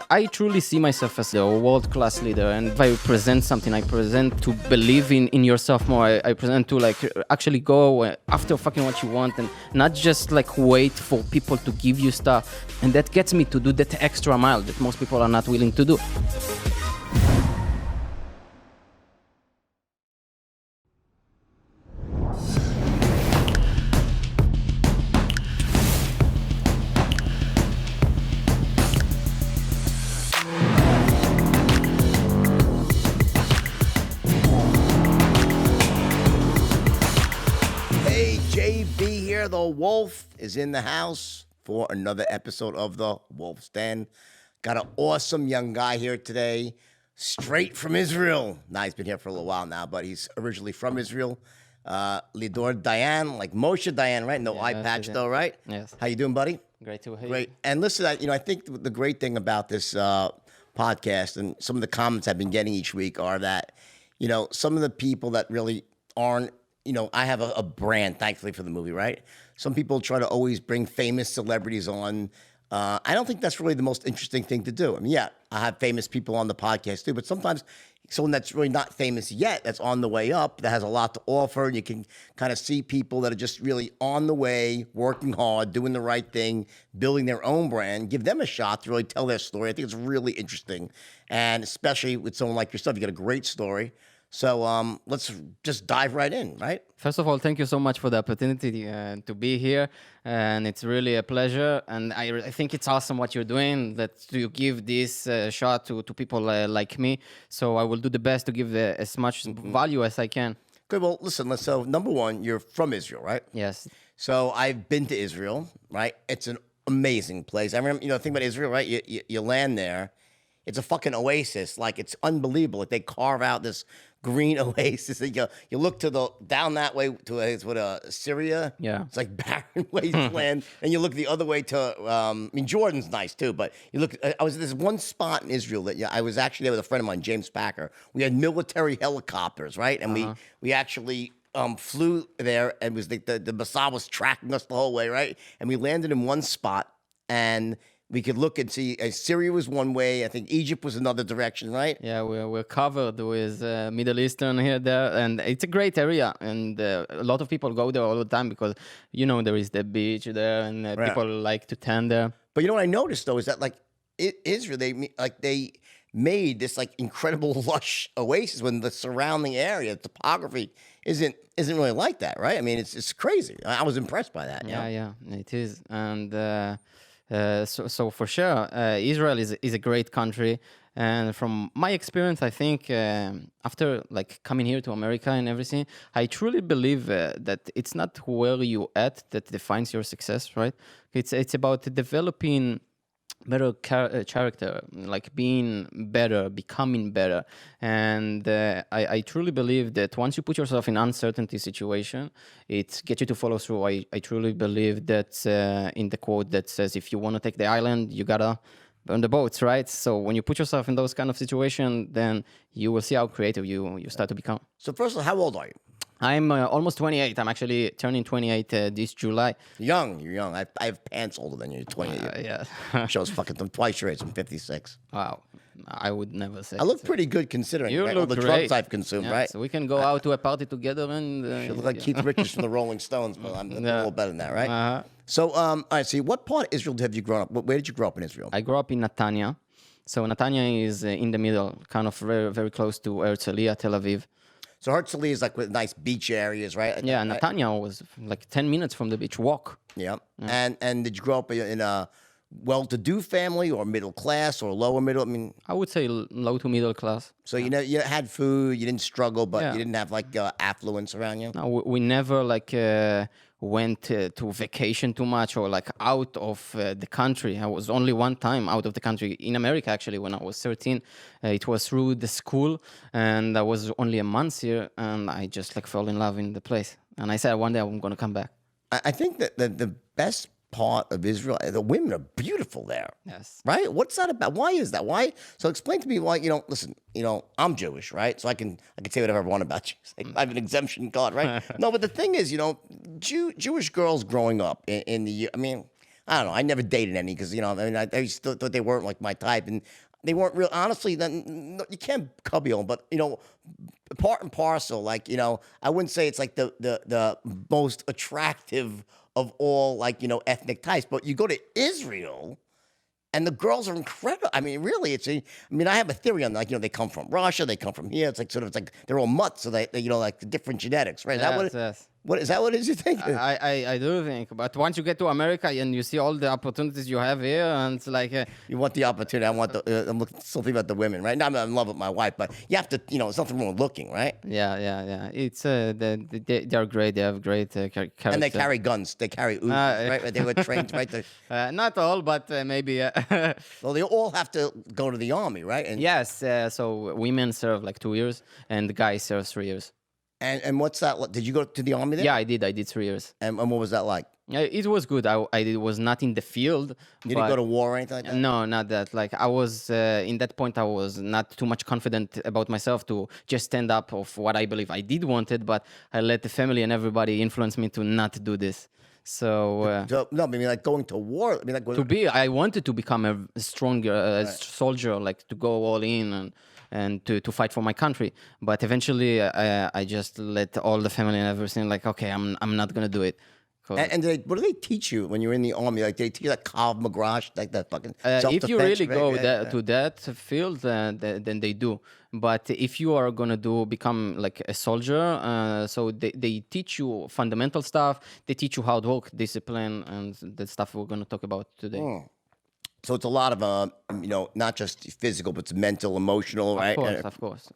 I truly see myself as a world-class leader, and if I present something, I present to believe in yourself more. I present to like actually go after fucking what you want, and not just like wait for people to give you stuff. And that gets me to do that extra mile that most people are not willing to do. Hey, JB here. The Wolf is in the house for another episode of the Wolf's Den. Got an awesome young guy here today, straight from Israel. Now, he's been here for a little while now, but he's originally from Israel. Lidor Dayan, like Moshe Dayan, right? No eye patch, though, right? Yes. How you doing, buddy? Great to hear you. Great. And listen, I think the great thing about this podcast and some of the comments I've been getting each week are that, some of the people that really aren't, I have a brand, thankfully, for the movie, right? Some people try to always bring famous celebrities on. I don't think that's really the most interesting thing to do. I mean, yeah, I have famous people on the podcast too, but sometimes someone that's really not famous yet, that's on the way up, that has a lot to offer, and you can kind of see people that are just really on the way, working hard, doing the right thing, building their own brand, give them a shot to really tell their story. I think it's really interesting, and especially with someone like yourself, you got a great story. So let's just dive right in, right? First of all, thank you so much for the opportunity to be here, and it's really a pleasure. And I think it's awesome what you're doing, that you give this shot to people like me. So I will do the best to give as much value as I can. Good. Well, listen. So number one, you're from Israel, right? Yes. So I've been to Israel, right? It's an amazing place. I remember, think about Israel, right? You land there. It's a fucking oasis. Like, it's unbelievable. Like, they carve out this green oasis. You look down that way to Syria. Yeah. It's like barren wasteland. And you look the other way to, Jordan's nice too, but you look, I was at this one spot in Israel that I was actually there with a friend of mine, James Packer. We had military helicopters, right? And we actually flew there, and it was the Mossad was tracking us the whole way, right? And we landed in one spot, and we could look and see Syria was one way. I think Egypt was another direction, right? Yeah, we're covered with Middle Eastern here, there, and it's a great area. And a lot of people go there all the time because, there is the beach there, and Right. people like to tan there. But what I noticed though is that Israel, they made this like incredible lush oasis when the surrounding area, the topography isn't really like that, right? I mean, it's crazy. I was impressed by that. Yeah, it is. And so for sure, Israel is a great country. And from my experience, I think after like coming here to America and everything, I truly believe that it's not where you at that defines your success, right? It's about developing better character, like being better, becoming better. And I truly believe that once you put yourself in uncertainty situation, it gets you to follow through. I truly believe that in the quote that says, if you want to take the island, you gotta burn the boats, right? So when you put yourself in those kind of situation, then you will see how creative you start to become. So first of all, how old are you? I'm almost 28. I'm actually turning 28 this July. You're young. I have pants older than you. You're 28. Yeah. Shows fucking twice your age. I'm 56. Wow. I would never say. I look so. pretty good considering You all look the great. drugs I've consumed, Yeah, right? So we can go out to a party together and. You look like Keith Richards from the Rolling Stones, but I'm a Yeah. little better than that, right? Uh-huh. So, all right. See, what part of Israel have you grown up? Where did you grow up in Israel? I grew up in Netanya. So Netanya is in the middle, kind of very, very close to Herzliya, Tel Aviv. So Herzliya is like with nice beach areas, right? Yeah, Right? Netanya was like 10 minutes from the beach walk. Yeah. And did you grow up in a well-to-do family or middle class or lower middle? I mean, I would say low to middle class. so you had food, you didn't struggle, but Yeah. you didn't have like affluence around you. No, we never like went to vacation too much or like out of the country. I was only one time out of the country in America, actually, when I was 13. It was through the school, and I was only a month here, and I just like fell in love in the place. And I said one day I'm gonna come back. I think that the best part of Israel, the women are beautiful there. Yes. Right? What's that about? Why is that? Why? So explain to me why, listen, I'm Jewish, right? So I can say whatever I want about you. I have an exemption card, right? No, but the thing is, Jewish girls growing up in the, I mean, I don't know. I never dated any because I mean, I still thought they weren't like my type, and they weren't real. Honestly, then you can't cubby them, but part and parcel. Like I wouldn't say it's like the most attractive of all like ethnic types, but you go to Israel. And the girls are incredible. I mean, really, I mean, I have a theory on like they come from Russia, they come from here. It's like it's like they're all mutts, so they like the different genetics, right? Is that Yes, yes. what is that? What is you think? I do think, but once you get to America and you see all the opportunities you have here, and it's like, You want the opportunity. I want I'm still thinking about the women, right? Now I'm in love with my wife, but you have to, there's nothing wrong with looking, right? yeah. It's they're great. They have great character. And they carry guns. They carry Uzis, right? They were trained, right? Not all, but maybe. Well, they all have to go to the army, right? And Yes. So women serve like 2 years, and the guys serve 3 years. and what's that? Did you go to the army there? Yeah, I did. I did 3 years. And what was that like? It was good. I was not in the field. You didn't go to war or anything like that? No, not that. Like I was in that point, I was not too much confident about myself to just stand up of what I believe I did want it, but I let the family and everybody influence me to not do this. So No, I mean like going to war. I mean like I wanted to become a stronger soldier, like to go all in and to fight for my country. But eventually, I just let all the family and everything like, okay, I'm not gonna do it. And what do they teach you when you're in the army? Like they teach you like Krav Maga, like that fucking if you really go right? to that field, then they do. But if you are gonna become like a soldier, so they teach you fundamental stuff. They teach you hard work, discipline, and the stuff we're gonna talk about today. So it's a lot of not just physical, but it's mental, emotional, right? Of course.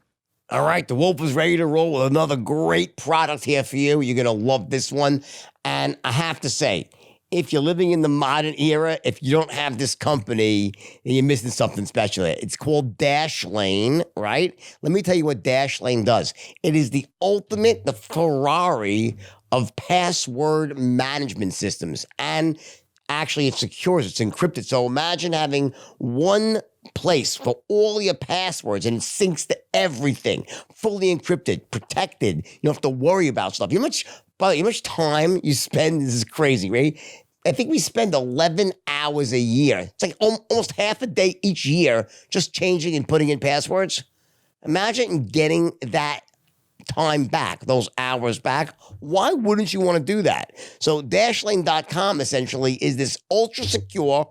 All right, the Wolf is ready to roll with another great product here for you. You're going to love this one. And I have to say, if you're living in the modern era, if you don't have this company, then you're missing something special. It's called Dashlane, right? Let me tell you what Dashlane does. It is the Ferrari of password management systems. And actually, it secures, it's encrypted. So imagine having one place for all your passwords and it syncs to everything, fully encrypted, protected. You don't have to worry about stuff. How much time you spend, this is crazy, right? I think we spend 11 hours a year. It's like almost half a day each year just changing and putting in passwords. Imagine getting that time back, those hours back. Why wouldn't you want to do that? So Dashlane.com essentially is this ultra secure,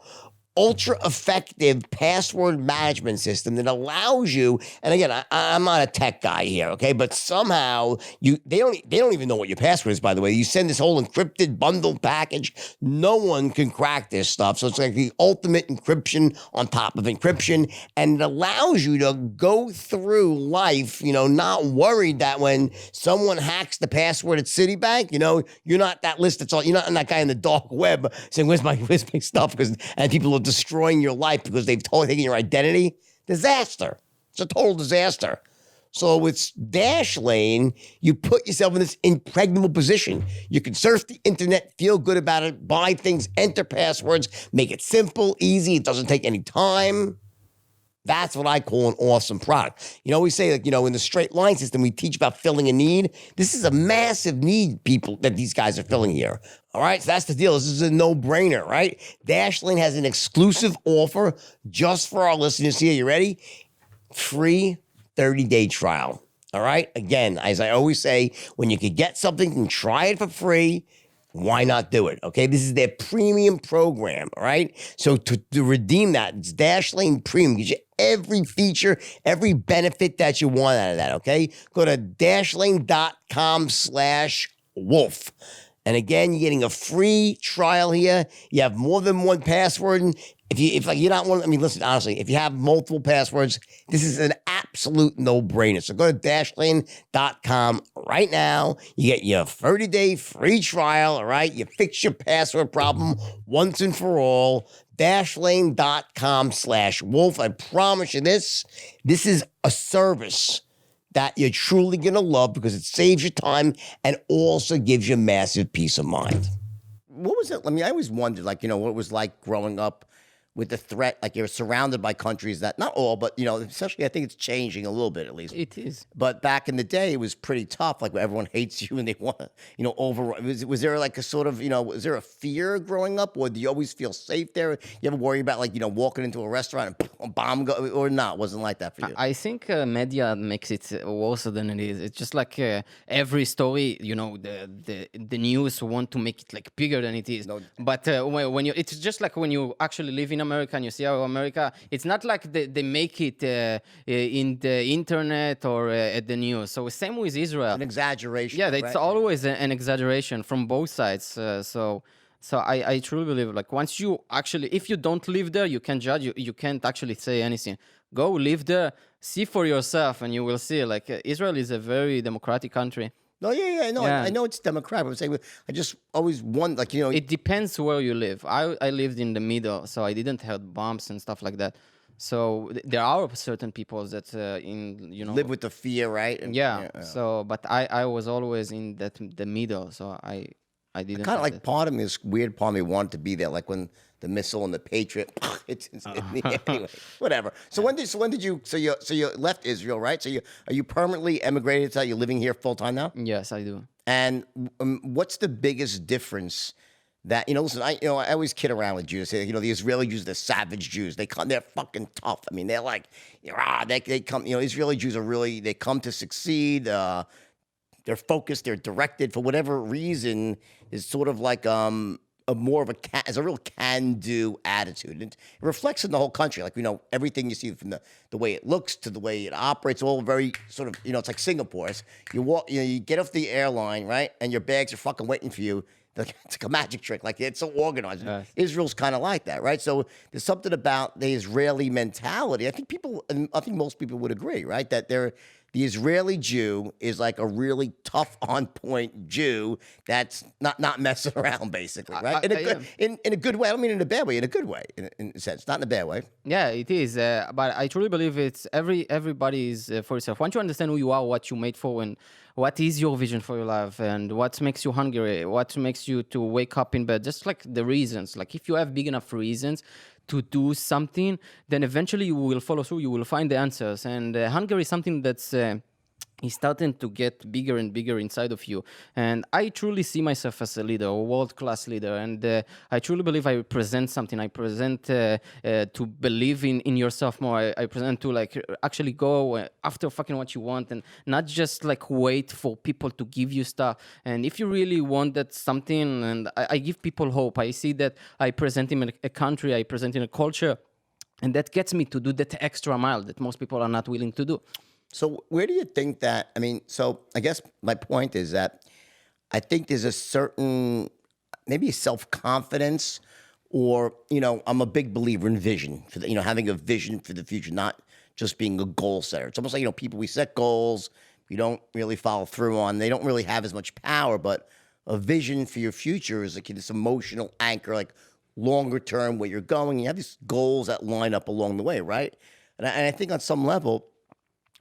ultra effective password management system that allows you, and again, I'm not a tech guy here, okay, but somehow they don't even know what your password is, by the way. You send this whole encrypted bundled package, no one can crack this stuff. So it's like the ultimate encryption on top of encryption, and it allows you to go through life, not worried that when someone hacks the password at Citibank, you're not that list that's all, you're not that guy in the dark web saying, where's my stuff? And people are destroying your life because they've taken your identity. Disaster. It's a total disaster. So with Dashlane, you put yourself in this impregnable position. You can surf the internet, feel good about it, buy things, enter passwords, make it simple, easy. It doesn't take any time. That's what I call an awesome product. We say, like, in the straight line system, we teach about filling a need. This is a massive need, people, that these guys are filling here. All right, so that's the deal. This is a no-brainer, right? Dashlane has an exclusive offer just for our listeners here. You ready? Free 30-day trial. All right? Again, as I always say, when you could get something and try it for free, why not do it? Okay, this is their premium program, all right? So to redeem that, it's Dashlane Premium. Gives you every feature, every benefit that you want out of that, okay? Go to dashlane.com/wolf. And again, you're getting a free trial here. You have more than one password. And if you're not one, I mean, listen, honestly, if you have multiple passwords, this is an absolute no-brainer. So go to dashlane.com right now. You get your 30-day free trial, all right? You fix your password problem once and for all. Dashlane.com/wolf. I promise you this is a service that you're truly going to love because it saves you time and also gives you massive peace of mind. What was it? I mean, I always wondered, like, what it was like growing up with the threat. Like you're surrounded by countries that, not all, but especially I think it's changing a little bit at least. It is. But back in the day, it was pretty tough. Like everyone hates you and they want to, over. Was there like a sort of, was there a fear growing up, or do you always feel safe there? You ever worry about like, walking into a restaurant and a bomb go, or not? Wasn't like that for you? I think media makes it worse than it is. It's just like every story, the news want to make it like bigger than it is. No. But when you, it's just like when you actually live in America and you see how America, it's not like they make it in the internet or at the news. So same with Israel. An exaggeration. Yeah, right? it's always an exaggeration from both sides. So I truly believe like once you actually, if you don't live there, you can judge. You can't actually say anything. Go live there, see for yourself, and you will see. Like Israel is a very democratic country. No, yeah, no, Yeah. I know it's democratic. I'm saying I just always want like It depends where you live. I lived in the middle, so I didn't have bombs and stuff like that. So there are certain people that live with the fear, right? And, yeah. So, but I was always in the middle, so I didn't. Kind of have like that. part of me, this weird part of me wanted to be there, like when the missile and the Patriot hits in the air. Anyway, whatever. So when did you? So you left Israel, right? So are you permanently emigrated? So you're living here full time now? Yes, I do. And what's the biggest difference? That listen, I always kid around with Jews. The Israeli Jews, they're savage Jews. They're fucking tough. I mean, they're like, they come. Israeli Jews are really, they come to succeed. They're focused. They're directed for whatever reason. Is sort of like more of as a real can-do attitude. And it reflects in the whole country. Like everything you see from the way it looks to the way it operates, all very sort of it's like Singapore. You walk, you get off the airline, right, and your bags are fucking waiting for you. It's like a magic trick. Like it's so organized. Yes. Israel's kind of like that, right? So there's something about the Israeli mentality. I think most people would agree, right? That the Israeli Jew is like a really tough, on point Jew that's not messing around, basically, right? In a good way. I don't mean in a bad way. In a good way, in a sense, not in a bad way. Yeah, it is. But I truly believe it's everybody is for yourself. Once you understand who you are, what you made for, and what is your vision for your life, and what makes you hungry, what makes you to wake up in bed, just like the reasons. Like if you have big enough reasons to do something, then eventually you will follow through. You will find the answers. And hunger is something that's is starting to get bigger and bigger inside of you. And I truly see myself as a leader, a world-class leader. And I truly believe I represent something. I present to believe in yourself more. I present to like actually go after fucking what you want and not just like wait for people to give you stuff. And if you really want that something, and I give people hope. I see that I present in a country, I present in a culture, and that gets me to do that extra mile that most people are not willing to do. So where do you think that? I mean, so I guess my point is that I think there's a certain maybe self-confidence, or I'm a big believer in vision for having a vision for the future, not just being a goal setter. It's almost like people, we set goals, we don't really follow through on. They don't really have as much power, but a vision for your future is like this emotional anchor, like longer term where you're going. You have these goals that line up along the way, right? And I think on some level,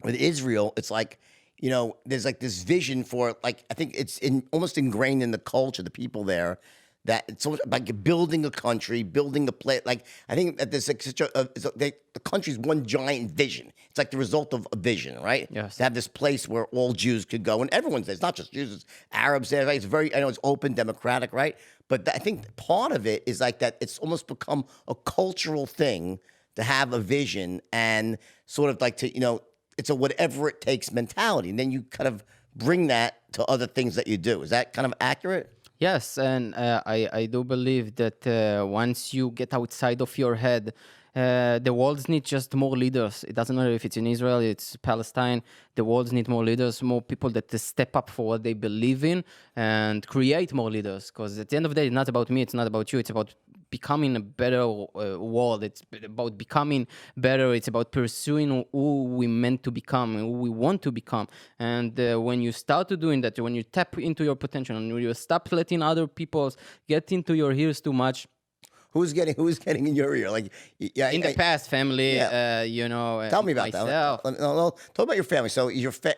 with Israel, it's like, there's like this vision for like, I think it's almost ingrained in the culture, the people there, that it's almost like building a country, building a place. Like, I think that there's like the country's one giant vision. It's like the result of a vision, right? Yes. To have this place where all Jews could go, and everyone's there. It's not just Jews, it's Arabs there. Right? It's very, I know it's open, democratic, right? But I think part of it is like that it's almost become a cultural thing to have a vision and sort of like to, it's a whatever it takes mentality. And then you kind of bring that to other things that you do. Is that kind of accurate? Yes, and I do believe that once you get outside of your head, the world needs just more leaders. It doesn't matter if it's in Israel, it's Palestine. The world needs more leaders, more people that step up for what they believe in and create more leaders. Because at the end of the day, it's not about me, it's not about you, it's about becoming a better world. It's about becoming better. It's about pursuing who we meant to become and who we want to become. And when you start to doing that, when you tap into your potential and when you stop letting other people get into your ears too much, who's getting in your ear? Like, yeah, In the past, family, yeah. Tell me about myself. that. No, talk about your family. So,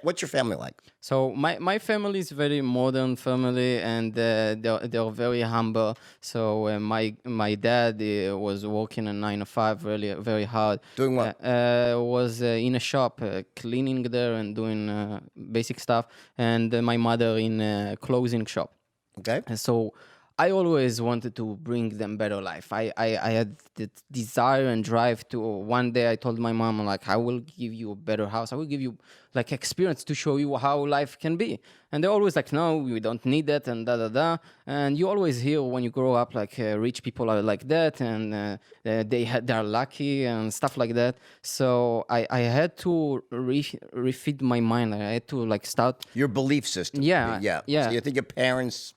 what's your family like? So my family is very modern family, and they're very humble. So my dad was working a 9 to 5, really very hard. Doing what? Was in a shop, cleaning there and doing basic stuff, and my mother in a clothing shop. Okay. And so I always wanted to bring them better life. I had the desire and drive to one day I told my mom, like, I will give you a better house. I will give you like experience to show you how life can be. And they're always like, no, we don't need that and da da da. And you always hear when you grow up, like rich people are like that, and they're lucky and stuff like that. So I had to refeed my mind. I had to like start. Your belief system. Yeah, Yeah. yeah. So you think your parents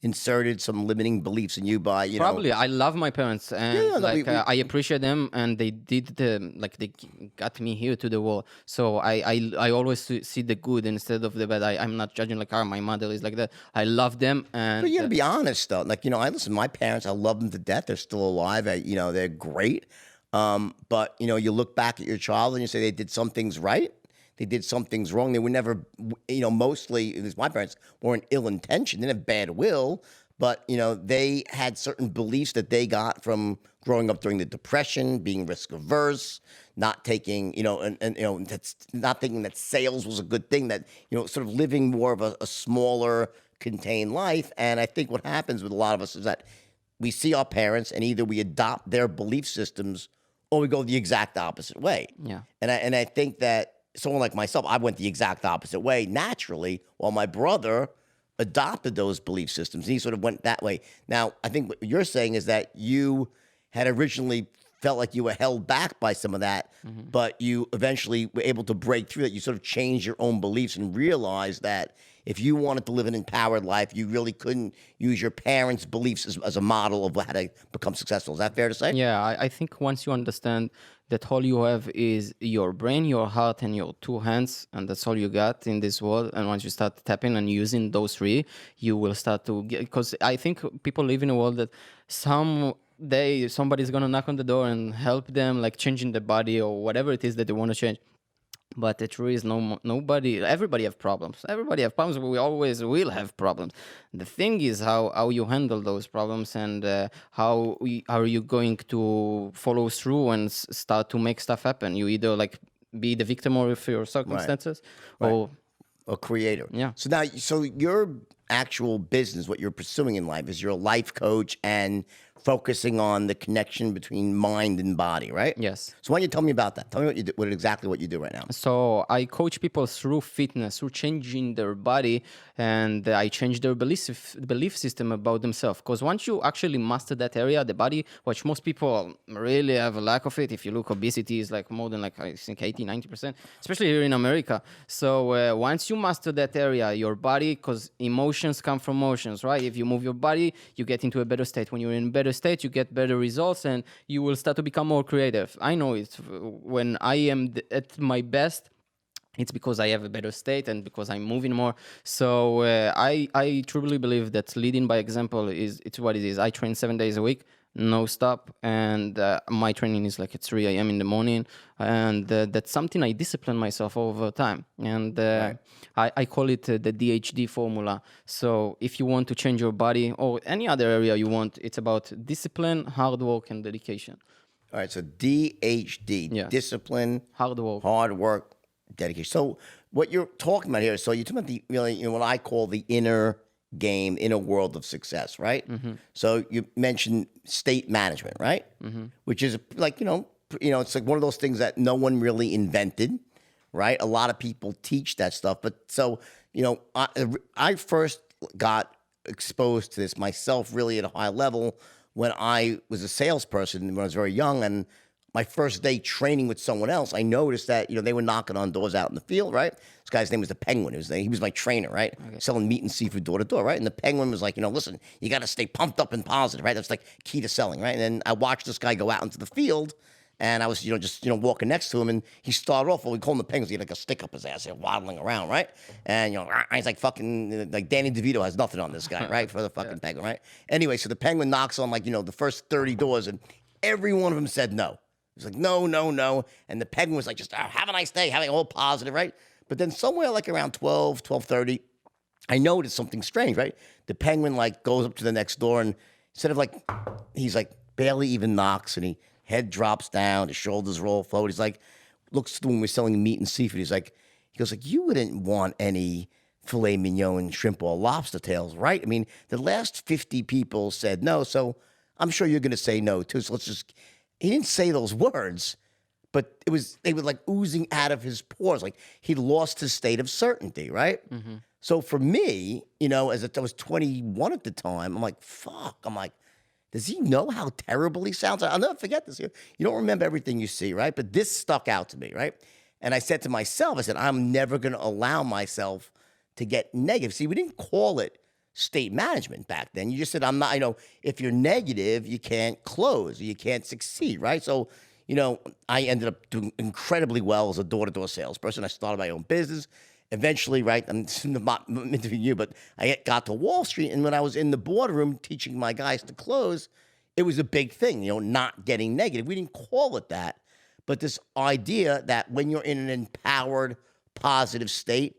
inserted some limiting beliefs in you by, Probably. I love my parents, and Yeah, no, I appreciate them, and they did they got me here to the world. So I always see the good instead of the bad. I'm not judging like, oh, my mother is like that. I love them, and But you gotta be honest though. Like, I listen to my parents. I love them to death. They're still alive. They're great. But you look back at your child and you say they did some things right. They did some things wrong. They were never, mostly, at least my parents weren't ill intentioned. They didn't have bad will, but they had certain beliefs that they got from growing up during the Depression, being risk averse, not taking, that's not thinking that sales was a good thing. That sort of living more of a smaller, contained life. And I think what happens with a lot of us is that we see our parents, and either we adopt their belief systems or we go the exact opposite way. yeah. And I think that someone like myself, I went the exact opposite way naturally, while my brother adopted those belief systems, and he sort of went that way. Now, I think what you're saying is that you had originally felt like you were held back by some of that, but you eventually were able to break through that. You sort of changed your own beliefs and realized that if you wanted to live an empowered life, you really couldn't use your parents' beliefs as a model of how to become successful. Is that fair to say? Yeah, I think once you understand that all you have is your brain, your heart, and your two hands, and that's all you got in this world. And once you start tapping and using those three, you will start to get. Because I think people live in a world that someday somebody's gonna knock on the door and help them, like changing the body or whatever it is that they want to change. But the truth is, nobody. Everybody have problems. Everybody have problems. We always will have problems. The thing is how you handle those problems, and are you going to follow through and start to make stuff happen. You either like be the victim of your circumstances, or A creator. Yeah. So now, your actual business, what you're pursuing in life, is you're a life coach and focusing on the connection between mind and body, right? yes. So why don't you tell me about that? Tell me exactly what you do right now. So I coach people through fitness, through changing their body, and I change their belief system about themselves. Because once you actually master that area, the body, which most people really have a lack of it. If you look, obesity is like more than like, I think 80-90%, especially here in America. So once you master that area, your body, because emotions come from motions, right? If you move your body, you get into a better state. When you're in a better state, you get better results, and you will start to become more creative. I know it. When I am at my best, it's because I have a better state and because I'm moving more. So I truly believe that leading by example it's what it is. I train 7 days a week, no stop, and my training is like at 3 a.m. in the morning, and that's something I discipline myself over time. And I call it the DHD formula. So if you want to change your body or any other area you want, it's about discipline, hard work, and dedication. All right, so DHD, Yeah. discipline, Hard work. hard work, dedication. So what you're talking about here, so you're talking about the really, what I call the inner game, inner world of success, right? So you mentioned state management, right? Which is like, it's like one of those things that no one really invented, right? A lot of people teach that stuff. But so, I first got exposed to this myself really at a high level when I was a salesperson when I was very young. And my first day training with someone else, I noticed that, they were knocking on doors out in the field, right? This guy's name was the Penguin. He was my trainer, right? Okay. Selling meat and seafood door to door, right? And the Penguin was like, listen, you got to stay pumped up and positive, right? That's like key to selling, right? And then I watched this guy go out into the field, And I was, just, walking next to him, and he started off, well, we call him the Penguins. He had like a stick up his ass, waddling around, right? And, he's like fucking, like Danny DeVito has nothing on this guy, right? For the fucking Penguin, right? Anyway, so the Penguin knocks on like, the first 30 doors, and every one of them said no. He was like, no, no, no. And the Penguin was like, just have a nice day, having all positive, right? But then somewhere like around 12:30, I noticed something strange, right? The Penguin like goes up to the next door, and instead of like, he's like barely even knocks, and he head drops down, his shoulders roll forward. He's like, looks to when we're selling meat and seafood. He goes like, you wouldn't want any filet mignon, shrimp, or lobster tails, right? I mean, the last 50 people said no, so I'm sure you're going to say no too. So he didn't say those words, but they were like oozing out of his pores. Like he lost his state of certainty, right? Mm-hmm. So for me, as I was 21 at the time, I'm like, fuck. I'm like, does he know how terrible he sounds? I'll never forget this. You don't remember everything you see, right? But this stuck out to me, right? And I said to myself, I said, I'm never going to allow myself to get negative. See, we didn't call it state management back then. You just said, I'm not, if you're negative, you can't close, you can't succeed, right? So, I ended up doing incredibly well as a door-to-door salesperson. I started my own business. Eventually, right, I'm not interviewing you, but I got to Wall Street, and when I was in the boardroom teaching my guys to close, it was a big thing, not getting negative. We didn't call it that, but this idea that when you're in an empowered, positive state,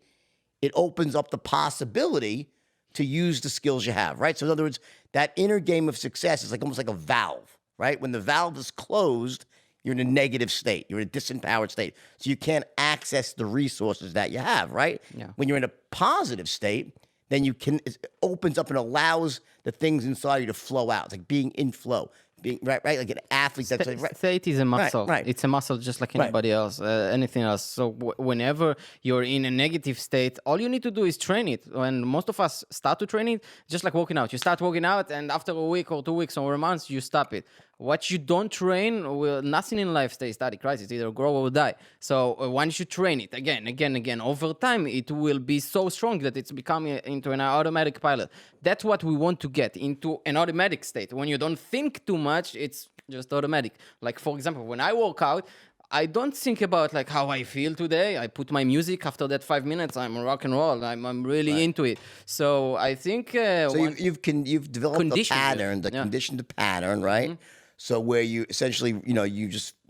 it opens up the possibility to use the skills you have, right? So in other words, that inner game of success is like almost like a valve, right? When the valve is closed, you're in a negative state. You're in a disempowered state. So you can't access the resources that you have, right? Yeah. When you're in a positive state, then it opens up and allows the things inside you to flow out. It's like being in flow. Being right, like an athlete. That's right. State is a muscle. Right. It's a muscle just like anybody else, anything else. So whenever you're in a negative state, all you need to do is train it. And most of us start to train it just like working out. You start working out, and after a week or 2 weeks or a month, you stop it. What you don't train, nothing in life stays static, right? It's either grow or die. So once you train it again, over time, it will be so strong that it's becoming into an automatic pilot. That's what we want to get into an automatic state. When you don't think too much, it's just automatic. Like, for example, when I work out, I don't think about like how I feel today. I put my music. After that 5 minutes, I'm rock and roll. I'm really into it. So I think so you've developed a pattern, conditioned the pattern, right? Mm-hmm. So where you essentially,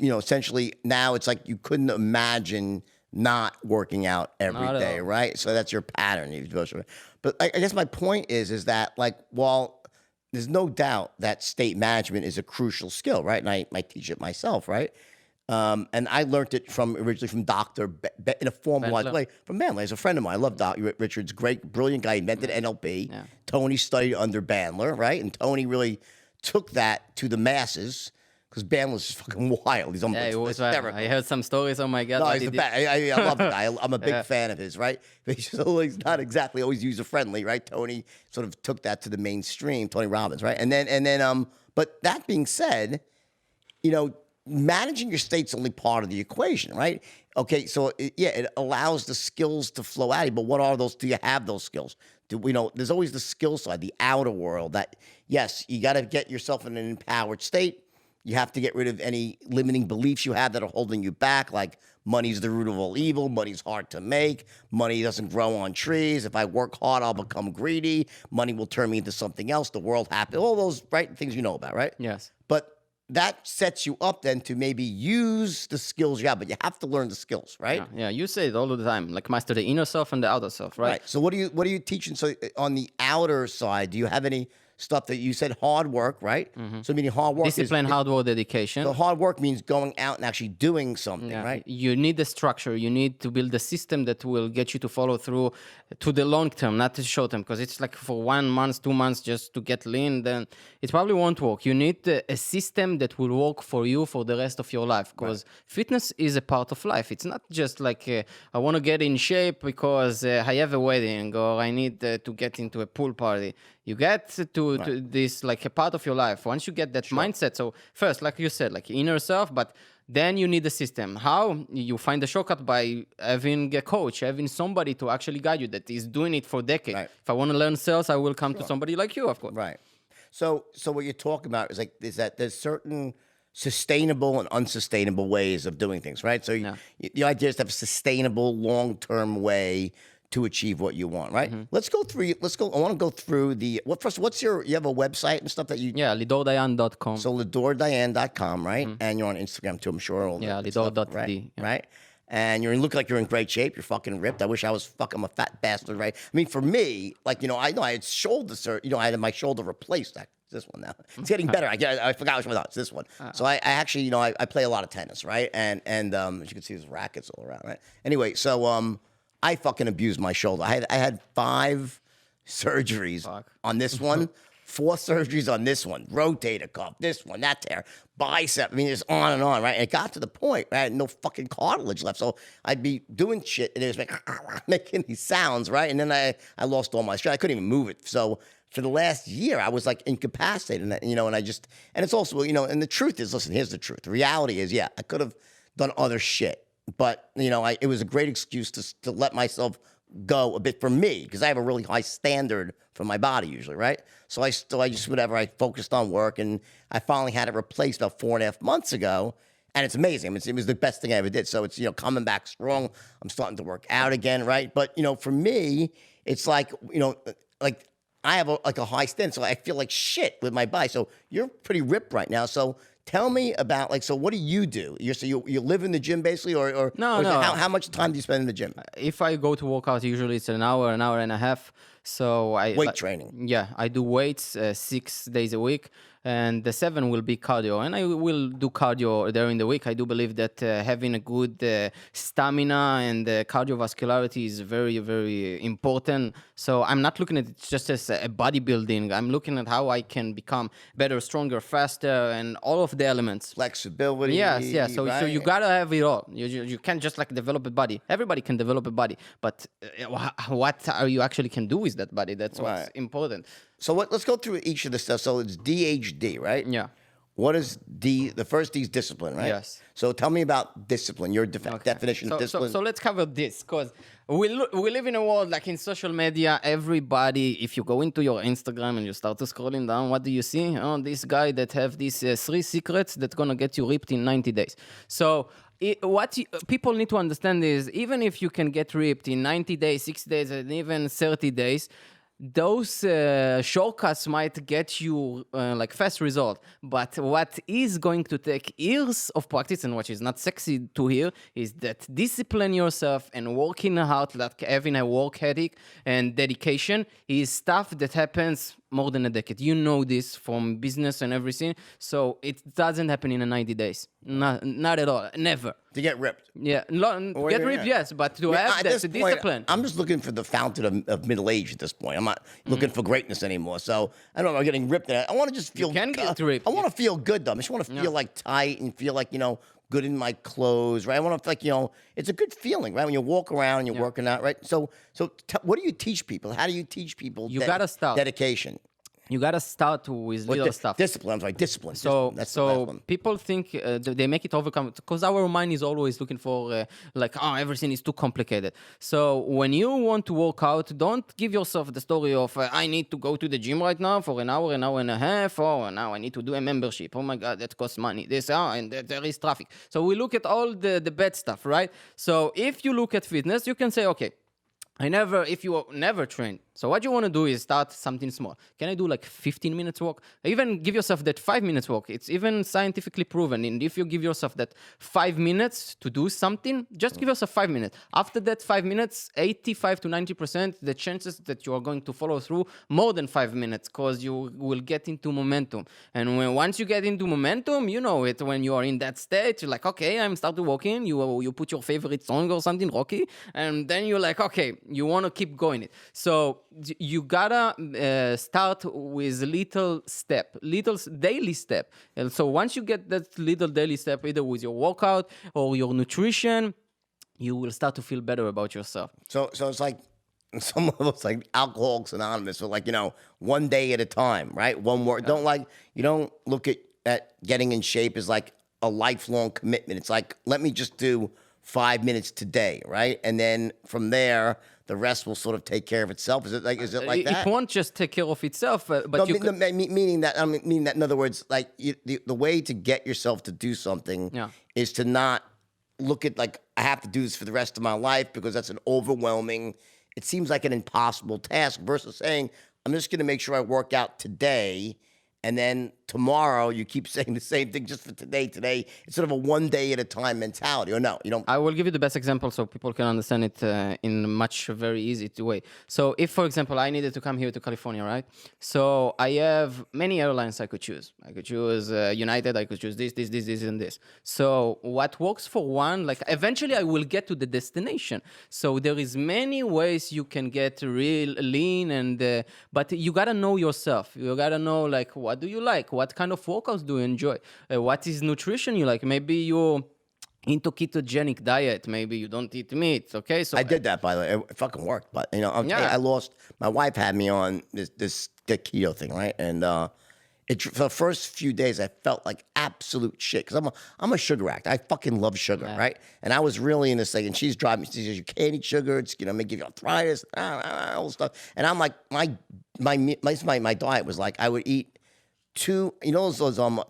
essentially now it's like you couldn't imagine not working out every day, right? So that's your pattern. But I guess my point is that like, while there's no doubt that state management is a crucial skill, right? And I teach it myself, right? And I learned it originally from Dr. In a formalized way from Bandler. He's a friend of mine. I love Dr. Richard's great, brilliant guy. He invented NLP. Yeah. Tony studied under Bandler, right? And Tony really took that to the masses because Bandler's fucking wild. He's almost hysterical. I heard some stories. Oh my God. No, he's the best. I love the guy. I'm a big fan of his, right? But he's always not exactly always user friendly, right? Tony sort of took that to the mainstream, Tony Robbins, right? And then but that being said, managing your state's only part of the equation, right? Okay, so it allows the skills to flow out of you, but what are those? Do you have those skills? There's always the skill side, the outer world that, yes, you got to get yourself in an empowered state. You have to get rid of any limiting beliefs you have that are holding you back, like money's the root of all evil, money's hard to make, money doesn't grow on trees, if I work hard, I'll become greedy, money will turn me into something else, the world happens, all those things you know about, right? Yes. But that sets you up then to maybe use the skills you have, but you have to learn the skills, right? Yeah, you say it all the time, like master the inner self and the outer self, right? So what are you teaching? So on the outer side, do you have any stuff that you said hard work, right? Mm-hmm. So meaning hard work. Discipline, hard work, dedication. So hard work means going out and actually doing something, right? You need the structure. You need to build a system that will get you to follow through to the long term, not the short term. Because it's like for 1 month, 2 months just to get lean, then it probably won't work. You need a system that will work for you for the rest of your life. Because fitness is a part of life. It's not just like I want to get in shape because I have a wedding or I need to get into a pool party. You get to this like a part of your life. Once you get that mindset, so first, like you said, like inner self, but then you need a system. How? You find the shortcut by having a coach, having somebody to actually guide you that is doing it for decades. Right. If I want to learn sales, I will come to somebody like you, of course. Right. So what you're talking about is that there's certain sustainable and unsustainable ways of doing things, right? So the idea is to have a sustainable, long-term way to achieve what you want, right? Let's go through. I want to go through what's you have a website and stuff that you. Yeah, lidordayan.com. So lidordayan.com, right? And you're on Instagram too, I'm sure. Yeah, lidor.d. Right? Yeah. Right? And you look like you're in great shape. You're fucking ripped. I wish I was I'm a fat bastard, right? I mean, for me, like, I know I had shoulder I had my shoulder replaced. This one now. It's getting better. I forgot which one. It's this one. So I actually, I play a lot of tennis, right? And as you can see, there's rackets all around, right? Anyway, so I fucking abused my shoulder. I had 5 surgeries on this one, 4 surgeries on this one, rotator cuff, this one, that tear, bicep. I mean, it's on and on, right? And it got to the point where I had no fucking cartilage left. So I'd be doing shit and it was making these sounds, right? And then I lost all my strength. I couldn't even move it. So for the last year, I was like incapacitated, and it's also, and the truth is, listen, here's the truth. The reality is, yeah, I could have done other shit, but, it was a great excuse to let myself go a bit for me, because I have a really high standard for my body usually, right? So I just, whatever, I focused on work, and I finally had it replaced about 4.5 months ago, and it's amazing. I mean, it was the best thing I ever did. So it's, coming back strong. I'm starting to work out again, right? But, for me, it's like, like, I have a high standard, so I feel like shit with my body. So you're pretty ripped right now. So tell me about, so what do you do? You live in the gym basically, or No. How much time do you spend in the gym? If I go to work out, usually it's an hour and a half. So weight training. Yeah, I do weights 6 days a week, and the 7 will be cardio. And I will do cardio during the week. I do believe that having a good stamina and cardiovascularity is very, very important. So I'm not looking at it just as a bodybuilding. I'm looking at how I can become better, stronger, faster, and all of the elements. Flexibility. Yes. So right? you gotta have it all. You can't just develop a body. Everybody can develop a body, but what are you actually can do with that body? That's what's important. So let's go through each of the stuff. So it's DHD, right? Yeah. What is D? The first D is discipline, right? Yes. So tell me about discipline. Your definition of discipline. So let's cover this, because we live in a world like in social media. Everybody, if you go into your Instagram and you start to scrolling down, what do you see? Oh, this guy that have these 3 secrets that's gonna get you ripped in 90 days. So people need to understand is, even if you can get ripped in 90 days, 60 days, and even 30 days, those shortcuts might get you fast result, but what is going to take years of practice, and what is not sexy to hear, is that discipline yourself and working hard, like having a work ethic and dedication, is stuff that happens more than a decade. You know this from business and everything, so it doesn't happen in 90 days. Not at all. Never. To get ripped. Yeah. Get ripped, yes, but to have that discipline. I'm just looking for the fountain of middle age at this point. I'm not looking for greatness anymore. So I don't know, I'm getting ripped. I want to just feel. You can get ripped. I want to feel good though. I just want to feel like tight and feel like good in my clothes, right? I want to feel like it's a good feeling, right? When you walk around and you're working out, right? So what do you teach people? How do you teach people? You gotta start dedication. You gotta start with little stuff. Discipline, right? Discipline. So, that's the last one. People think they make it overcome, because our mind is always looking for everything is too complicated. So when you want to work out, don't give yourself the story of I need to go to the gym right now for an hour and a half. Oh, now I need to do a membership. Oh my God, that costs money. And there is traffic. So we look at all the bad stuff, right? So if you look at fitness, you can say, okay, if you never trained, so what you want to do is start something small. Can I do 15 minutes walk? Even give yourself that 5 minutes walk. It's even scientifically proven. And if you give yourself that 5 minutes to do something, just give yourself 5 minutes. After that 5 minutes, 85 to 90%, the chances that you are going to follow through more than 5 minutes, because you will get into momentum. And once you get into momentum, you know it. When you are in that state, you're like, okay, I'm starting walking. You put your favorite song or something, Rocky. And then you're like, okay, you want to keep going it. So you gotta start with little daily step. And so once you get that little daily step, either with your workout or your nutrition, you will start to feel better about yourself. So it's like some of us like Alcoholics Anonymous, so one day at a time, right? One more. You don't look at getting in shape as like a lifelong commitment. It's like, let me just do 5 minutes today, right? And then from there, the rest will sort of take care of itself. Is it like It that? won't just take care of itself, No, but you could, meaning that meaning that in other words, like the way to get yourself to do something yeah. is to not look at like I have to do this for the rest of my life because that's an overwhelming. It seems like an impossible task versus saying I'm just going to make sure I work out today. And then tomorrow, you keep saying the same thing just for today. Today, it's sort of a one day at a time mentality. Or no, you don't. I will give you the best example so people can understand it in a much very easy way. So if, for example, I needed to come here to California, right? So I have many airlines I could choose. I could choose United. I could choose this, and this. So what works for one, like eventually I will get to the destination. So there is many ways you can get real lean, and but you gotta know yourself. You gotta know like what do you like? What kind of workouts do you enjoy? What is nutrition you like? Maybe you're into ketogenic diet. Maybe you don't eat meat. Okay, so I did that by the way. It fucking worked. But I'll tell you, yeah. I lost. My wife had me on the keto thing, right? And for the first few days, I felt like absolute shit because I'm a sugar addict. I fucking love sugar, right? And I was really in this thing. And she's driving me. She says you can't eat sugar. It's may give you arthritis, all this stuff. And I'm like, my diet was like I would eat two, those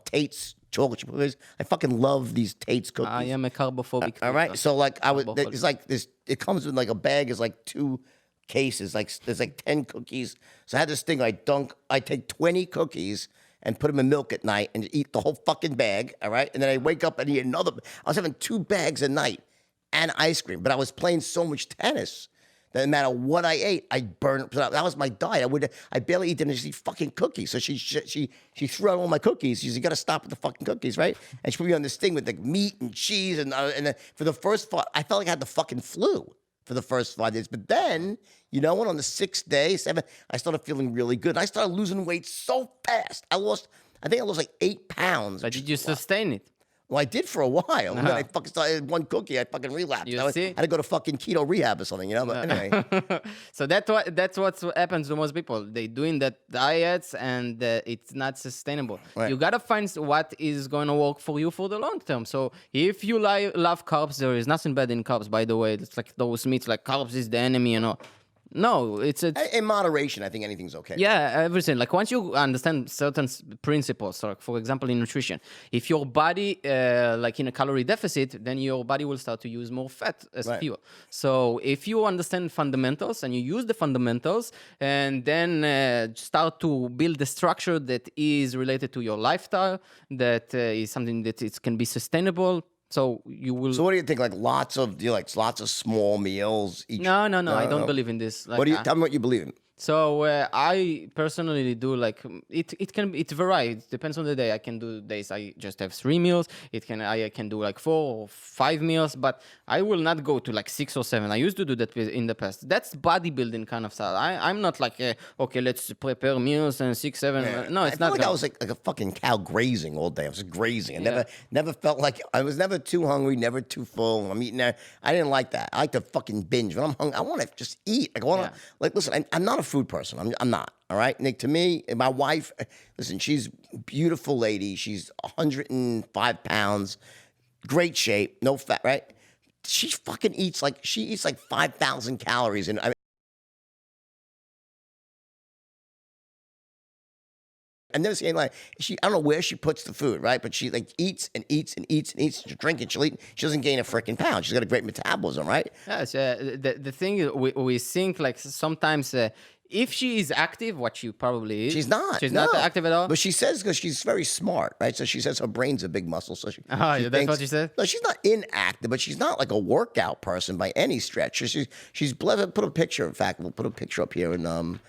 Tate's chocolate chip cookies. I fucking love these Tate's cookies. I am a carbophobic. All right, so like it's like this. It comes with like a bag is like 2 cases. Like there's like 10 cookies. So I had this thing. I take 20 cookies and put them in milk at night and eat the whole fucking bag. All right, and then I wake up and eat another. I was having 2 bags a night and ice cream, but I was playing so much tennis. No matter what I ate, I burned. That was my diet. I barely eat dinner. Just eat fucking cookies. So she threw out all my cookies. She said, "You got to stop with the fucking cookies, right?" And she put me on this thing with like meat and cheese, and then for the first I felt like I had the fucking flu for the first 5 days. But then, what? On the 6th day, 7th, I started feeling really good. And I started losing weight so fast. I think I lost like 8 pounds. But did you sustain it? Well, I did for a while. And then I fucking started 1 cookie. I fucking relapsed. You see? I had to go to fucking keto rehab or something, But anyway. So that's what happens to most people. They doing that diets and it's not sustainable. Right. You gotta find what is going to work for you for the long term. So if you love carbs, there is nothing bad in carbs. By the way, it's like those myths like carbs is the enemy, No, it's In moderation, I think anything's okay. yeah, everything. Like once you understand certain principles, like for example in nutrition, if your body like in a calorie deficit, then your body will start to use more fat as fuel. So if you understand fundamentals and you use the fundamentals, and then start to build the structure that is related to your lifestyle, that is something that it can be sustainable. So you will. So what do you think? Like do you like lots of small meals each? No. I don't believe in this. Like, What do you tell me what you believe in? So I personally do like it varies. It depends on the day. I can do days I just have 3 meals. I can do like 4 or 5 meals, but I will not go to like 6 or 7. I used to do that in the past. That's bodybuilding kind of style. I'm not like okay, let's prepare meals and 6, 7. Yeah. No, it's I feel not. like I was like a fucking cow grazing all day. I was grazing. I never felt like I was never too hungry, never too full. I'm eating there. I didn't like that. I like to fucking binge. When I'm hungry, I want to just eat. Like I want to like listen. I'm not a food person. I'm not. All right, Nick. To me, my wife. Listen, she's a beautiful lady. She's 105 pounds, great shape, no fat. Right? She fucking eats like 5,000 calories, and I've never seen like I don't know where she puts the food, right? But she like eats and eats and eats and eats. She'll drink and she'll eat. She doesn't gain a freaking pound. She's got a great metabolism, right? Yes, the thing is, we think like sometimes if she is active, what she probably is, She's not. She's no. not active at all. But she says because she's very smart, right? So she says her brain's a big muscle. So she. Oh, she that's what she said. No, she's not inactive, but she's not like a workout person by any stretch. She's blessed. Put a picture. In fact, we'll put a picture up here and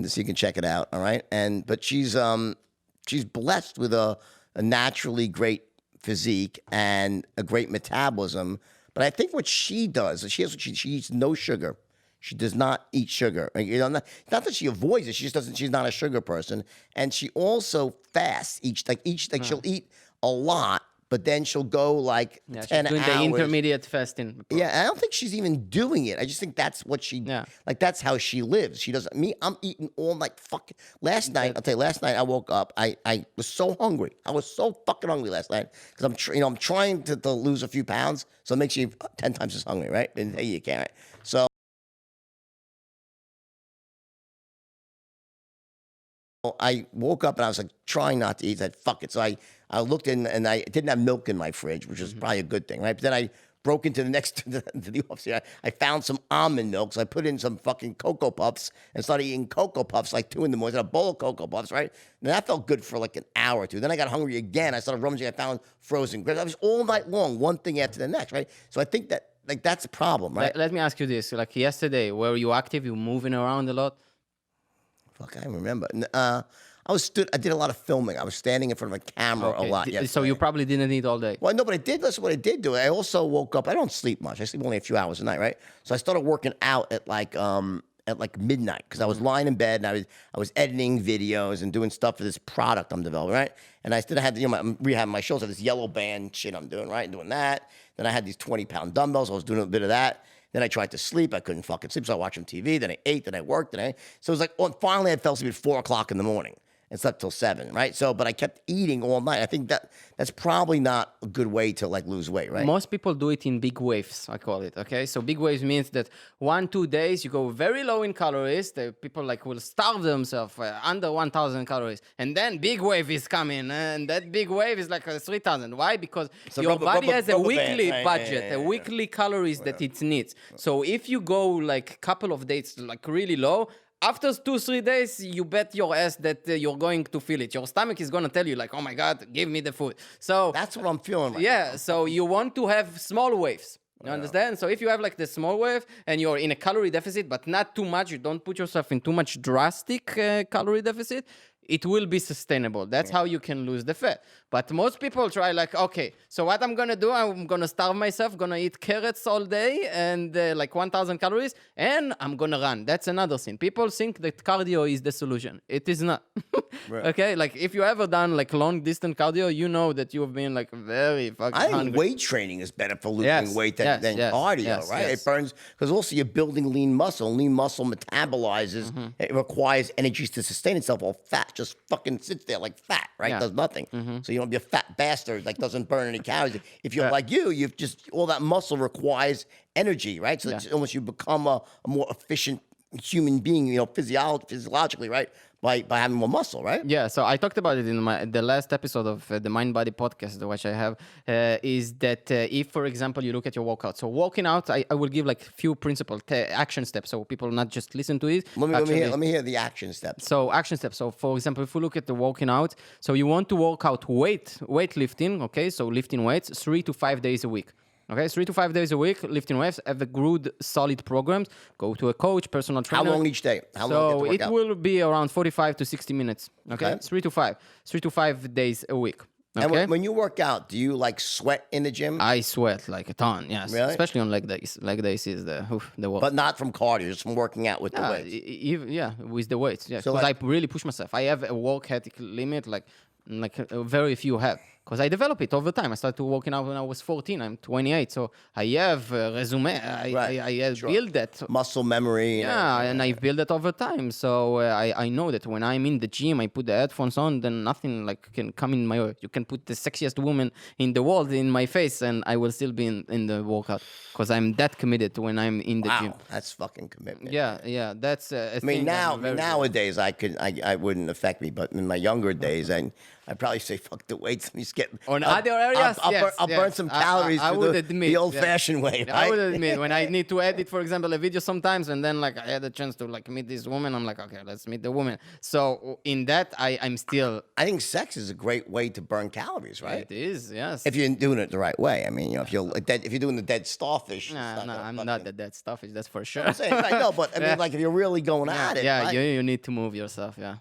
so you can check it out. All right, but she's blessed with a naturally great physique and a great metabolism. But I think what she does is she eats no sugar. She does not eat sugar. Not that she avoids it. She just doesn't. She's not a sugar person, and she also fasts she'll eat a lot. But then she'll go like 10 she's doing hours. the intermediate fasting. Yeah, I don't think she's even doing it. I just think that's what like that's how she lives. She doesn't. I'm eating all night. Fucking last night, I'll tell you. Last night I woke up. I was so hungry. I was so fucking hungry last night because I'm trying to lose a few pounds. So it makes you 10 times as hungry, right? And hey, you can't. Right? So. I woke up and I was like trying not to eat. I said, fuck it. So I looked in and I didn't have milk in my fridge, which is probably a good thing, right? But then I broke into the next to the office. I found some almond milk, so I put in some fucking Cocoa Puffs and started eating Cocoa Puffs like 2 in the morning. I had a bowl of Cocoa Puffs, right? And that felt good for like an hour or two. Then I got hungry again. I started rummaging. I found frozen grapes. I was all night long, one thing after the next, right? So I think that like that's a problem, right? Let me ask you this: like yesterday, were you active? You moving around a lot? Fuck, I remember. I did a lot of filming. I was standing in front of a camera a lot. So you probably didn't eat all day. Well, no, but I did. Listen, what I did do. I also woke up. I don't sleep much. I sleep only a few hours a night, right? So I started working out at like midnight because I was lying in bed and I was editing videos and doing stuff for this product I'm developing, right? And I still had I'm rehabbing my shoulders. I had this yellow band shit I'm doing, right? And doing that. Then I had these 20-pound dumbbells. I was doing a bit of that. Then I tried to sleep. I couldn't fucking sleep. So I watched some TV. Then I ate. Then I worked. So it was like, finally I fell asleep at 4 o'clock in the morning and slept till 7, right? So, but I kept eating all night. I think that's probably not a good way to like lose weight, right? Most people do it in big waves, I call it. Okay, so big waves means that 1-2 days you go very low in calories. The people like will starve themselves under 1,000 calories, and then big wave is coming, and that big wave is like 3,000. Why? Because your body has a weekly budget, a weekly calories that it needs. So if you go like couple of days like really low, after 2-3 days, you bet your ass that you're going to feel it. Your stomach is going to tell you, like, oh my God, give me the food. So that's what I'm feeling right now. So you want to have small waves. You understand? So if you have like the small wave and you're in a calorie deficit, but not too much, you don't put yourself in too much drastic calorie deficit, it will be sustainable. That's how you can lose the fat. But most people try like, okay, so what I'm going to do, I'm going to starve myself, going to eat carrots all day and like 1,000 calories, and I'm going to run. That's another thing. People think that cardio is the solution. It is not. Right. Okay? Like if you ever done like long distance cardio, you know that you've been like very fucking hungry. I think weight training is better for losing weight than cardio, right? It burns, because also you're building lean muscle. Lean muscle metabolizes. It requires energy to sustain itself, while fat just fucking sits there like fat, right? Does nothing. So you don't be a fat bastard, like doesn't burn any calories. If you're like you've just, all that muscle requires energy, right? So it's almost you become a more efficient human being, physiologically, right? By having more muscle, right? Yeah, so I talked about it in the last episode of the Mind Body podcast, which I have, is that if, for example, you look at your workout. So walking out, I will give like few principles, action steps, so people not just listen to it. Let me hear the action steps. So action steps. So for example, if we look at the walking out, so you want to work out weightlifting, okay? So lifting weights 3 to 5 days a week. Okay, 3 to 5 days a week, lifting weights, have a good, solid programs. Go to a coach, personal trainer. How long each day? How long it will be around 45 to 60 minutes. Okay, 3 to 5 days a week. Okay? And when you work out, do you like sweat in the gym? I sweat like a ton, yes. Really? Especially on leg days. Leg days is the worst. But not from cardio, just from working out with the weights. With the weights. Yeah, So because like, I really push myself. I have a work ethic limit like very few have. Because I develop it over time. I started working out when I was 14. I'm 28. So I have a resume. I built that. Muscle memory. And I've built it over time. So I know that when I'm in the gym, I put the headphones on, then nothing like can come in my way. You can put the sexiest woman in the world in my face and I will still be in the workout. Because I'm that committed when I'm in the gym. Wow, that's fucking commitment. Yeah. That's I mean, nowadays I wouldn't affect me, but in my younger days, I'd probably say fuck the weights. Let me skip. On other areas, I'll burn some calories the old-fashioned way. Right? I would admit when I need to edit, for example, a video sometimes, and then like I had a chance to like meet this woman, I'm like, okay, let's meet the woman. So in that, I'm still. I think sex is a great way to burn calories, right? It is, yes. If you're doing it the right way. I mean, if you're doing the dead starfish. I'm not the dead starfish. That's for sure. I'm saying, right, no, but I mean, like if you're really going at it. Yeah, right? you need to move yourself. Yeah.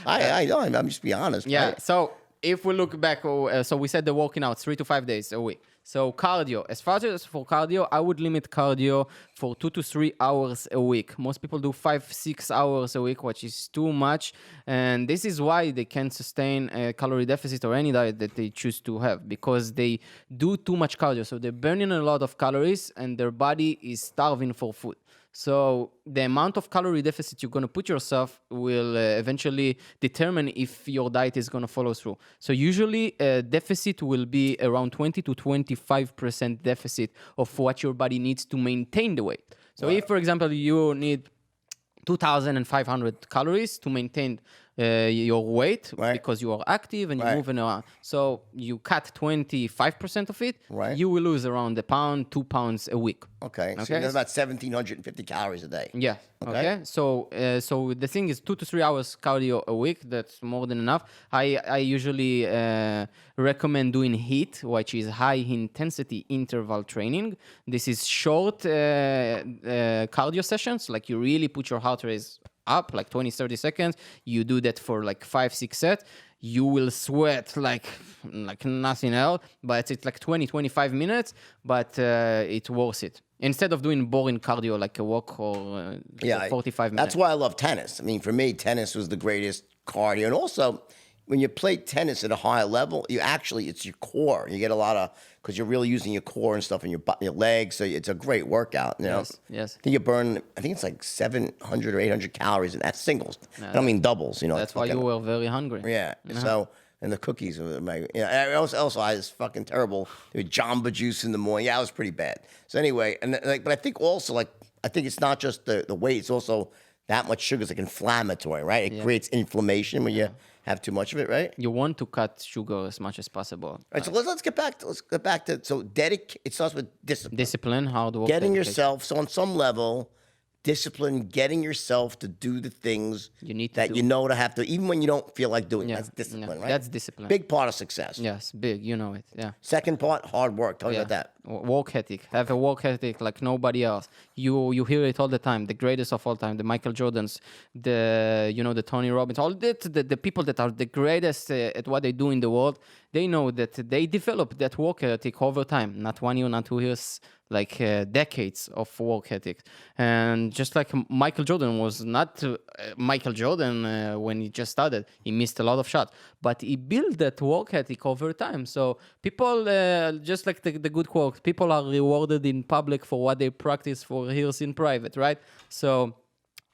I know. I'm just be honest. Yeah. Right? So if we look back, so we said the working out 3 to 5 days a week. So cardio, as far as for cardio, I would limit cardio for 2 to 3 hours a week. Most people do 5-6 hours a week, which is too much. And this is why they can't sustain a calorie deficit or any diet that they choose to have, because they do too much cardio. So they're burning a lot of calories and their body is starving for food. So the amount of calorie deficit you're going to put yourself will eventually determine if your diet is going to follow through. So usually a deficit will be around 20 to 25% deficit of what your body needs to maintain the weight. So if, for example, you need 2,500 calories to maintain your weight Right. because you are active and you're Right. moving around. So you cut 25% of it, Right. you will lose around a pound, 2 pounds a week. Okay. So Okay. that's about 1,750 calories a day. Yeah. Okay. So the thing is 2 to 3 hours cardio a week. That's more than enough. I usually recommend doing HIIT, which is high intensity interval training. This is short cardio sessions. Like you really put your heart rate up, like 20, 30 seconds. You do that for like 5, 6 sets. You will sweat like nothing else, but it's like 20, 25 minutes, but it's worth it. Instead of doing boring cardio like a walk or for 45 minutes. That's why I love tennis. I mean, for me, tennis was the greatest cardio. And also, when you play tennis at a high level, it's your core. You get a lot of, because you're really using your core and stuff in your legs. So it's a great workout. You know? Yes. I think you burn, I think it's like 700 or 800 calories, and that's singles. I don't mean doubles. You know, That's why you were very hungry. Yeah. So, and the cookies were also I was fucking terrible. There was Jamba Juice in the morning. Yeah, it was pretty bad. So anyway, but I think also I think it's not just the weight. It's also that much sugar is like inflammatory, right? It creates inflammation when you have too much of it, right? You want to cut sugar as much as possible. All right, so let's get back to it starts with discipline. Discipline, hard work. Getting dedication. yourself, so on some level, discipline, getting yourself to do the things You need to that do. you know to have to, even when you don't feel like doing. That's discipline, right? That's discipline. Big part of success. Yes, big. You know it. Yeah. Second part, hard work. Tell me about that. Work ethic. Have a work ethic like nobody else. You hear it all the time. The greatest of all time, the Michael Jordans, the Tony Robbins, all the people that are the greatest at what they do in the world. They know that they develop that work ethic over time. Not 1 year, not 2 years, like decades of work ethic. And just like Michael Jordan was not Michael Jordan when he just started, he missed a lot of shots, but he built that work ethic over time. So people, just like the good quote, people are rewarded in public for what they practice for years in private, right? So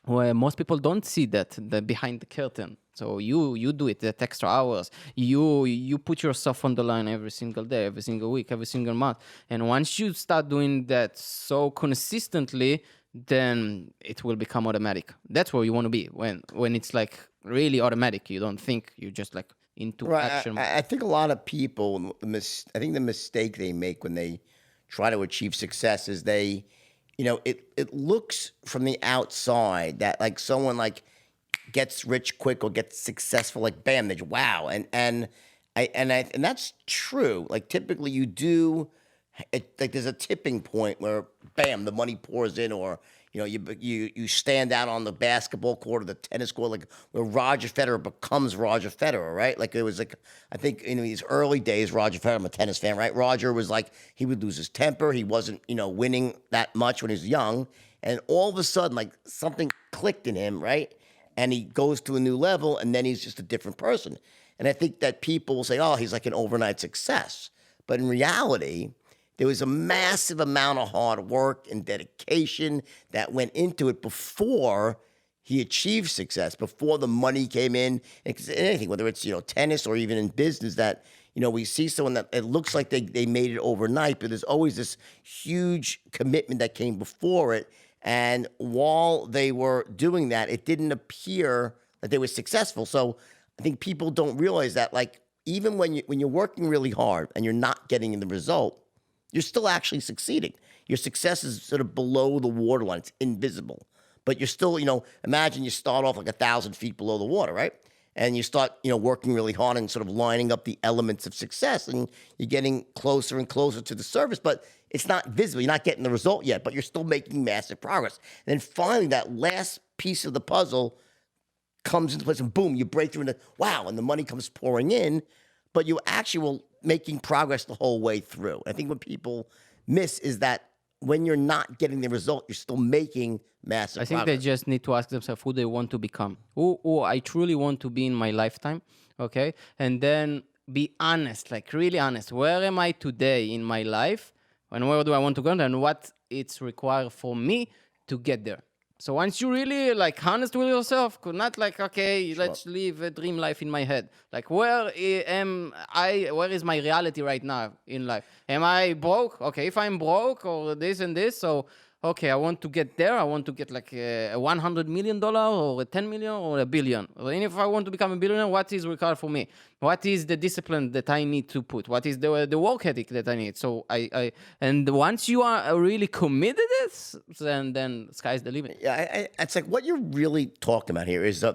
most people don't see that the behind the curtain. So you do it that extra hours. You put yourself on the line every single day, every single week, every single month. And once you start doing that so consistently, then it will become automatic. That's where you want to be when it's like really automatic. You don't think, you just like into action. I think a lot of people, I think the mistake they make when they try to achieve success is it looks from the outside that like someone like gets rich quick or gets successful, like bam, they wow, and that's true. Like typically, you do, like there's a tipping point where bam, the money pours in, or you stand out on the basketball court or the tennis court, like where Roger Federer becomes Roger Federer, right? Like it was like I think in these early days, Roger Federer, I'm a tennis fan, right? Roger was like he would lose his temper, he wasn't winning that much when he was young, and all of a sudden like something clicked in him, right? And he goes to a new level, and then he's just a different person. And I think that people will say, oh, he's like an overnight success. But in reality, there was a massive amount of hard work and dedication that went into it before he achieved success, before the money came in. Anything, whether it's tennis or even in business, that we see someone that it looks like they made it overnight, but there's always this huge commitment that came before it. And while they were doing that, it didn't appear that they were successful. So I think people don't realize that, like, even when you're working really hard and you're not getting the result, you're still actually succeeding. Your success is sort of below the waterline. It's invisible. But you're still, imagine you start off like 1,000 feet below the water, right? And you start, working really hard and sort of lining up the elements of success, and you're getting closer and closer to the surface, but it's not visible. You're not getting the result yet, but you're still making massive progress. And then finally, that last piece of the puzzle comes into place, and boom, you break through, and wow, and the money comes pouring in, but you actually were making progress the whole way through. I think what people miss is that when you're not getting the result, you're still making massive progress. I think they just need to ask themselves who they want to become, who I truly want to be in my lifetime, okay? And then be honest, like really honest. Where am I today in my life? And where do I want to go? And what it's required for me to get there. So once you really like honest with yourself, not like, okay, let's live a dream life in my head. Like, where am I, where is my reality right now in life? Am I broke? Okay, if I'm broke or this and this, so okay, I want to get there. I want to get like a $100 million or a 10 million or a billion. And if I want to become a billionaire, what is required for me? What is the discipline that I need to put? What is the work ethic that I need? So and once you are really committed, then sky's the limit. Yeah, it's like what you're really talking about here is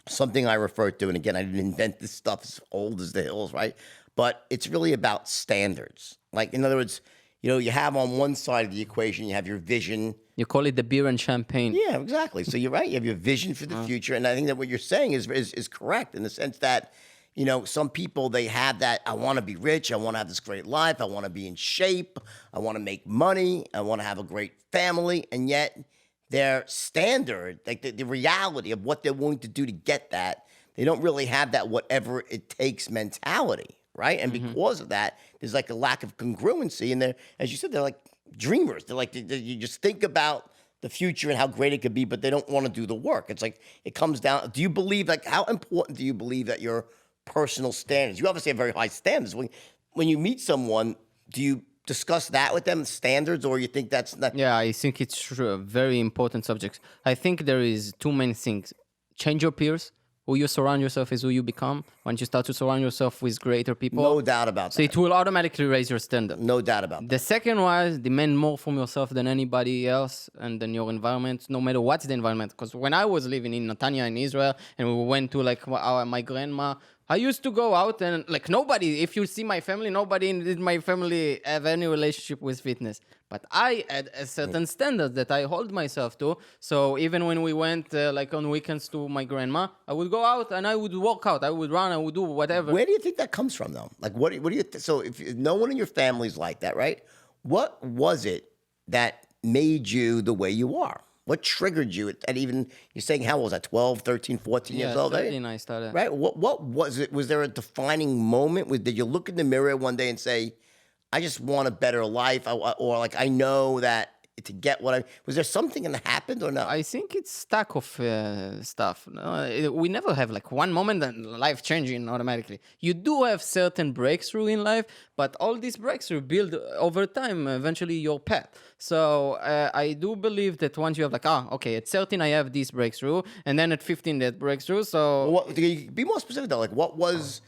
something I refer to, and again, I didn't invent this stuff. It's old as the hills, right? But it's really about standards. Like, in other words, you have on one side of the equation, you have your vision. You call it the beer and champagne. Yeah, exactly. So you're right. You have your vision for the future, and I think that what you're saying is correct in the sense that, some people, they have that, I want to be rich, I want to have this great life, I want to be in shape, I want to make money, I want to have a great family, and yet their standard, like the reality of what they're willing to do to get that, they don't really have that whatever it takes mentality, right? And because of that, there's like a lack of congruency, and they're, as you said, they're like dreamers. They're like, you just think about the future and how great it could be, but they don't want to do the work. It's like, it comes down, do you believe, like, how important do you believe that your personal standards, you obviously have very high standards. When you meet someone, do you discuss that with them, standards, or you think that's not? Yeah, I think it's true, a very important subject. I think there is two main things. Change your peers. Who you surround yourself is who you become. Once you start to surround yourself with greater people, No doubt about so that. it will automatically raise your standard. No doubt about that. The second was demand more from yourself than anybody else and than your environment, no matter what's the environment. Because when I was living in Netanya in Israel and we went to like my grandma, I used to go out and like nobody, if you see my family, nobody in my family have any relationship with fitness. But I had a certain standard that I hold myself to. So even when we went like on weekends to my grandma, I would go out and I would work out. I would run. I would do whatever. Where do you think that comes from, though? Like, what do you? So, if no one in your family's like that, right? What was it that made you the way you are? What triggered you at even, you're saying, how old was that, 12, 13, 14 years old? 13 I started. Right? What was it? Was there a defining moment? Did you look in the mirror one day and say, I just want a better life? Or like, I know that to get what I, was there something that happened or no? I think it's stack of stuff. No, we never have like one moment and life changing automatically. You do have certain breakthrough in life, but all these breakthrough build over time eventually your path. So I do believe that once you have like, okay, at 13 I have this breakthrough, and then at 15 that breakthrough. So Be more specific though. Like, what was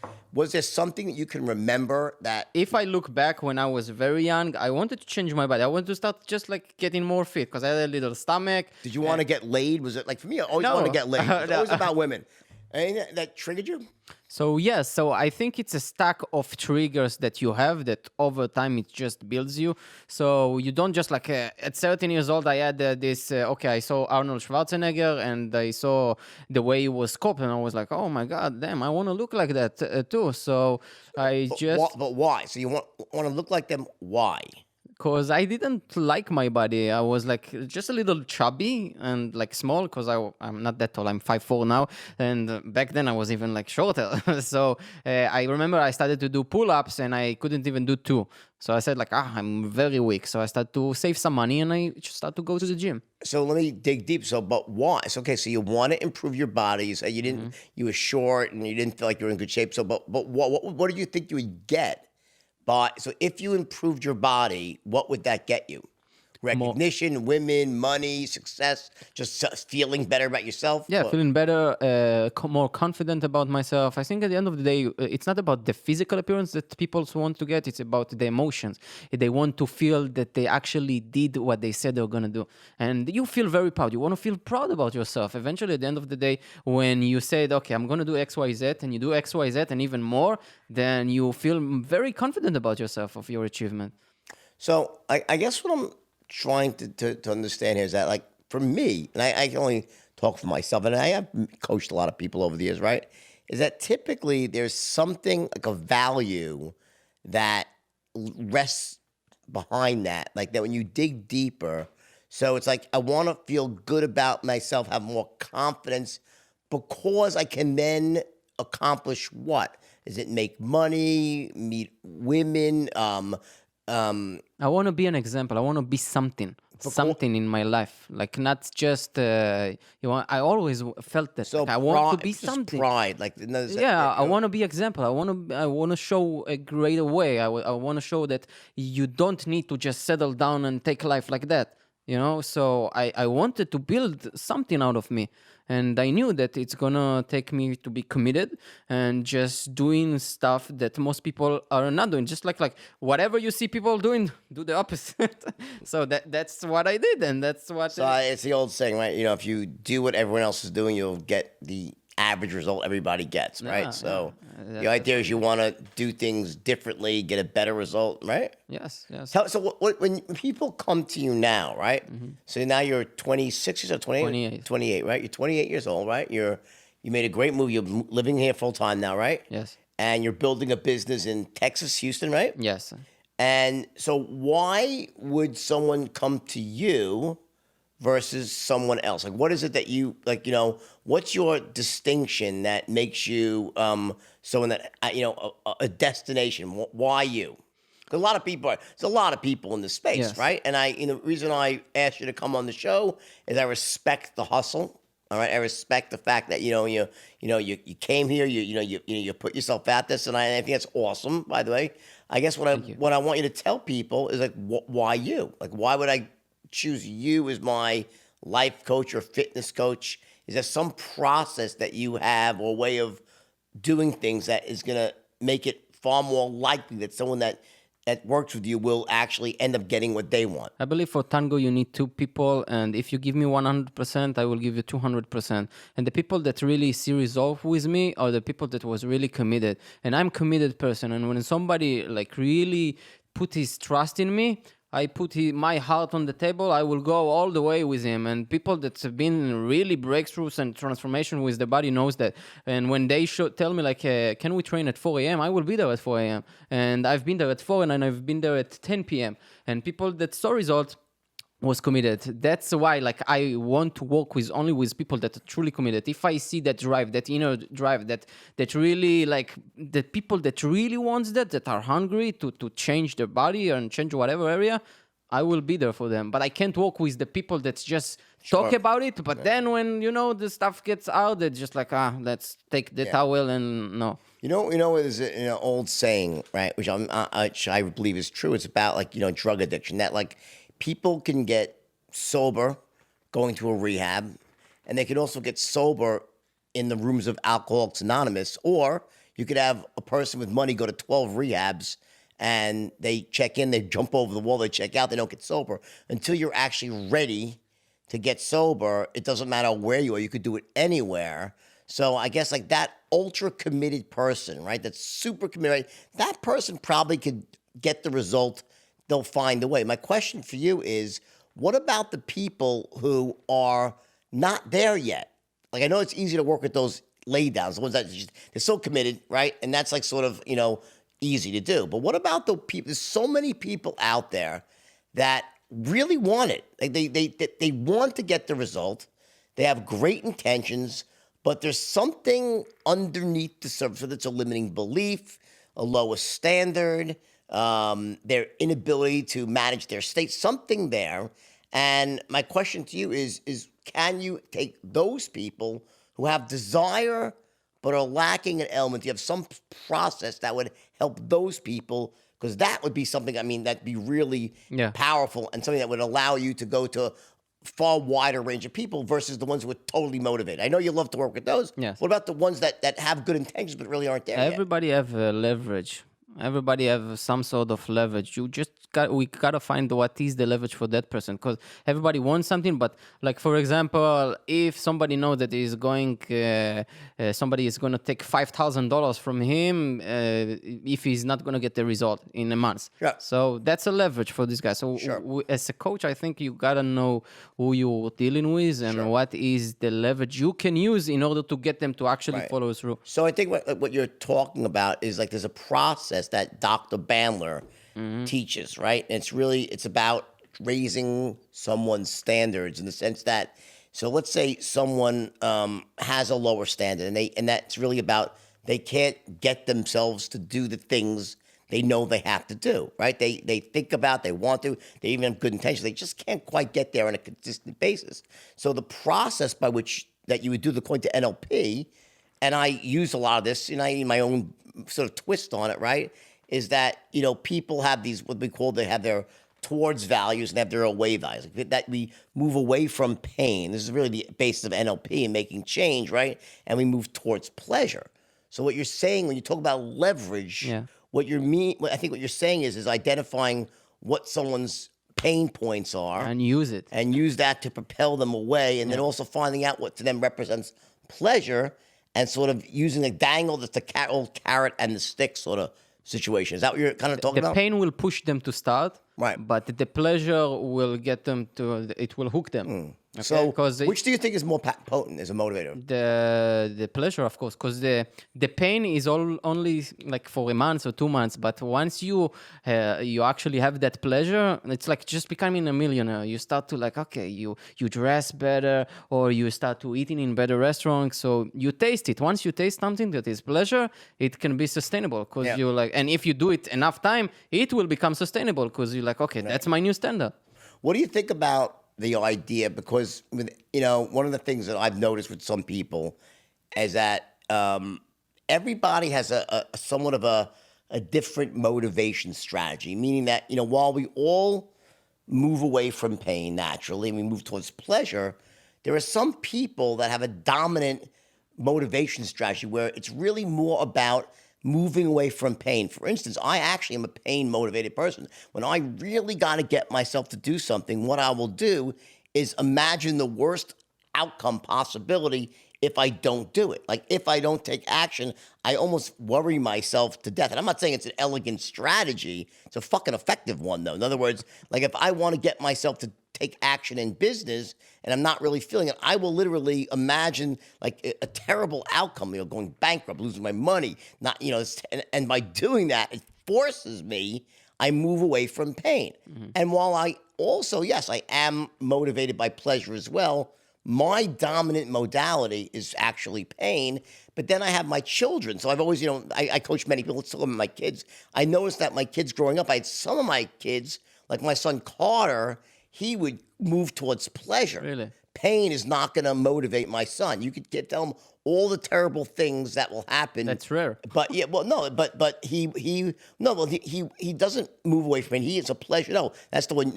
there something that you can remember that? if I look back when I was very young, I wanted to change my body. I wanted to start just like getting more fit because I had a little stomach. Did you want to get laid? Was it like, for me, I always No. want to get laid. It's No. always about women. Anything that triggered you? So yes, so I think it's a stack of triggers that you have that over time it just builds you. So you don't just like at 13 years old I had this. Okay, I saw Arnold Schwarzenegger and I saw the way he was sculpted, and I was like, oh my god, damn, I want to look like that too. So I just But why? So you want to look like them? Why? because I didn't like my body. I was like just a little chubby and like small because I'm not that tall. I'm 5'4" now. And back then I was even like shorter. So I remember I started to do pull-ups and I couldn't even do 2. So I said like, I'm very weak. So I started to save some money and I just started to go to the gym. So let me dig deep. So, but why? So, okay, so you want to improve your body. You said you didn't, you were short and you didn't feel like you were in good shape. So, but what did you think you would get? So if you improved your body, what would that get you? Recognition, women, money, success, just feeling better about yourself? Yeah, feeling better, more confident about myself. I think at the end of the day, it's not about the physical appearance that people want to get. It's about the emotions. They want to feel that they actually did what they said they were going to do. And you feel very proud. You want to feel proud about yourself. Eventually, at the end of the day, when you said, okay, I'm going to do X, Y, Z, and you do X, Y, Z, and even more, then you feel very confident about yourself, of your achievement. So I guess what I'm trying to understand here is that, like, for me, and I can only talk for myself, and I have coached a lot of people over the years, right? Is that typically there's something like a value that rests behind that, like that when you dig deeper. So it's like, I want to feel good about myself, have more confidence, because I can then accomplish what? Is it make money, meet women, I want to be an example. I want to be something in my life, like not just I always felt that. so like, I want to be just something. pride, like Yeah, I want to be example. I want to show a greater way. I want to show that you don't need to just settle down and take life like that. So I wanted to build something out of me, and I knew that it's gonna take me to be committed and just doing stuff that most people are not doing. Just like whatever you see people doing, do the opposite. So that's what I did, and that's what So it's the old saying, right? If you do what everyone else is doing, you'll get the average result everybody gets, right? yeah, yeah. So the That's idea what is you want to do things differently, get a better result, right? yes, yes. So when people come to you now, right? So now you're 26 or 28? 28. 28, right? You're 28 years old, right? You made a great move. You're living here full time now, right? Yes, And you're building a business in Texas, Houston, right? yes. And so why would someone come to you versus someone else? Like, what is it that you like? What's your distinction that makes you someone that a destination? Why you? 'Cause there's a lot of people in this space, Yes. right? And the reason I asked you to come on the show is I respect the hustle. All right, I respect the fact that you came here, you put yourself at this, and I think that's awesome. By the way, I guess Thank you. what I want you to tell people is like, why you? Like, why would I choose you as my life coach or fitness coach? Is there some process that you have or way of doing things that is going to make it far more likely that someone that works with you will actually end up getting what they want? I believe for tango you need two people, and if you give me 100%, I will give you 200%. And the people that really see result with me are the people that was really committed. And I'm committed person. And when somebody like really put his trust in me, I put my heart on the table. I will go all the way with him. And people that have been really breakthroughs and transformation with the body knows that. And when they tell me like, can we train at 4 a.m.? I will be there at 4 a.m. And I've been there at 4 and I've been there at 10 p.m. And people that saw results was committed. That's why like I want to work with only with people that are truly committed. If I see that drive, that inner drive, that really like the people that really wants that are hungry to change their body and change whatever area, I will be there for them. But I can't work with the people that just talk Sure. about it, but then when the stuff gets out, they're just like, let's take the Yeah. towel and no. There's an old saying, right, which I believe is true. It's about like drug addiction. That like people can get sober going to a rehab, and they can also get sober in the rooms of Alcoholics Anonymous. Or you could have a person with money go to 12 rehabs, and they check in, they jump over the wall, they check out, they don't get sober until you're actually ready to get sober. It doesn't matter where you are; you could do it anywhere. So I guess like that ultra committed person, right? That's super committed. Right? That person probably could get the result. They'll find a way. My question for you is, what about the people who are not there yet? Like I know it's easy to work with those lay downs, the ones that they're so committed, right? And that's like sort of easy to do. But what about the people? There's so many people out there that really want it. Like they want to get the result. They have great intentions, but there's something underneath the surface, whether it's a limiting belief, a lower standard, their inability to manage their state, something there. And my question to you is can you take those people who have desire but are lacking an element? You have some process that would help those people, because that would be something, that'd be really Yeah. powerful and something that would allow you to go to far wider range of people versus the ones who are totally motivated. I know you love to work with those. Yes. What about the ones that have good intentions but really aren't there yet? Everybody have leverage. Everybody have some sort of leverage. We gotta find what is the leverage for that person, because everybody wants something. But like for example, if somebody knows that somebody is gonna take $5,000 from him, if he's not gonna get the result in a month, Yeah. so that's a leverage for this guy. So Sure. as a coach, I think you gotta know who you're dealing with and Sure. what is the leverage you can use in order to get them to actually Right. follow through. So I think what you're talking about is like there's a process that Dr. Bandler teaches, right? And it's about raising someone's standards in the sense that, so let's say someone has a lower standard, and that's really about they can't get themselves to do the things they know they have to do, right? They think about, they want to, they even have good intentions. They just can't quite get there on a consistent basis. So the process by which that you would do the according to NLP, and I use a lot of this, in my own sort of twist on it, right? Is that, people have these, what we call, they have their towards values and have their away values. Like that we move away from pain. This is really the basis of NLP and making change, right? And we move towards pleasure. So what you're saying when you talk about leverage, Yeah. I think what you're saying is identifying what someone's pain points are And use it. and use that to propel them away, and then also finding out what to them represents pleasure and sort of using a dangle that's the old carrot and the stick sort of situation. Is that what you're kind of talking The about? pain will push them to start, Right. but the pleasure will get them to, it will hook them. Okay? So, 'Cause which do you think is more potent as a motivator? the pleasure, of course, because the pain is only like for a month or 2 months, but once you actually have that pleasure, it's like just becoming a millionaire. You start to like, okay, you dress better, or you start to eating in better restaurants, so you taste it. Once you taste something that is pleasure, it can be sustainable, because Yeah. you like, and if you do it enough time, it will become sustainable, because you're like, okay, that's my new standard. What do you think about the idea? Because one of the things that I've noticed with some people is that everybody has a somewhat of a different motivation strategy. Meaning that while we all move away from pain naturally and we move towards pleasure, there are some people that have a dominant motivation strategy where it's really more about moving away from pain. For instance, I actually am a pain motivated person. When I really got to get myself to do something, what I will do is imagine the worst outcome possibility if I don't do it. Like if I don't take action, I almost worry myself to death. And I'm not saying it's an elegant strategy. It's a fucking effective one though. In other words, like if I want to get myself to take action in business and I'm not really feeling it, I will literally imagine like a terrible outcome, going bankrupt, losing my money, not, and by doing that, it forces me, I move away from pain. Mm-hmm. And while I also, yes, I am motivated by pleasure as well, my dominant modality is actually pain. But then I have my children. So I've always, I coach many people, some of my kids. I noticed that my kids growing up, I had some of my kids, like my son Carter, he would move towards pleasure. Really? Pain is not going to motivate my son. You could tell him all the terrible things that will happen. That's rare. But yeah, well, no, but he doesn't move away from it. He is a pleasure. No, that's the one.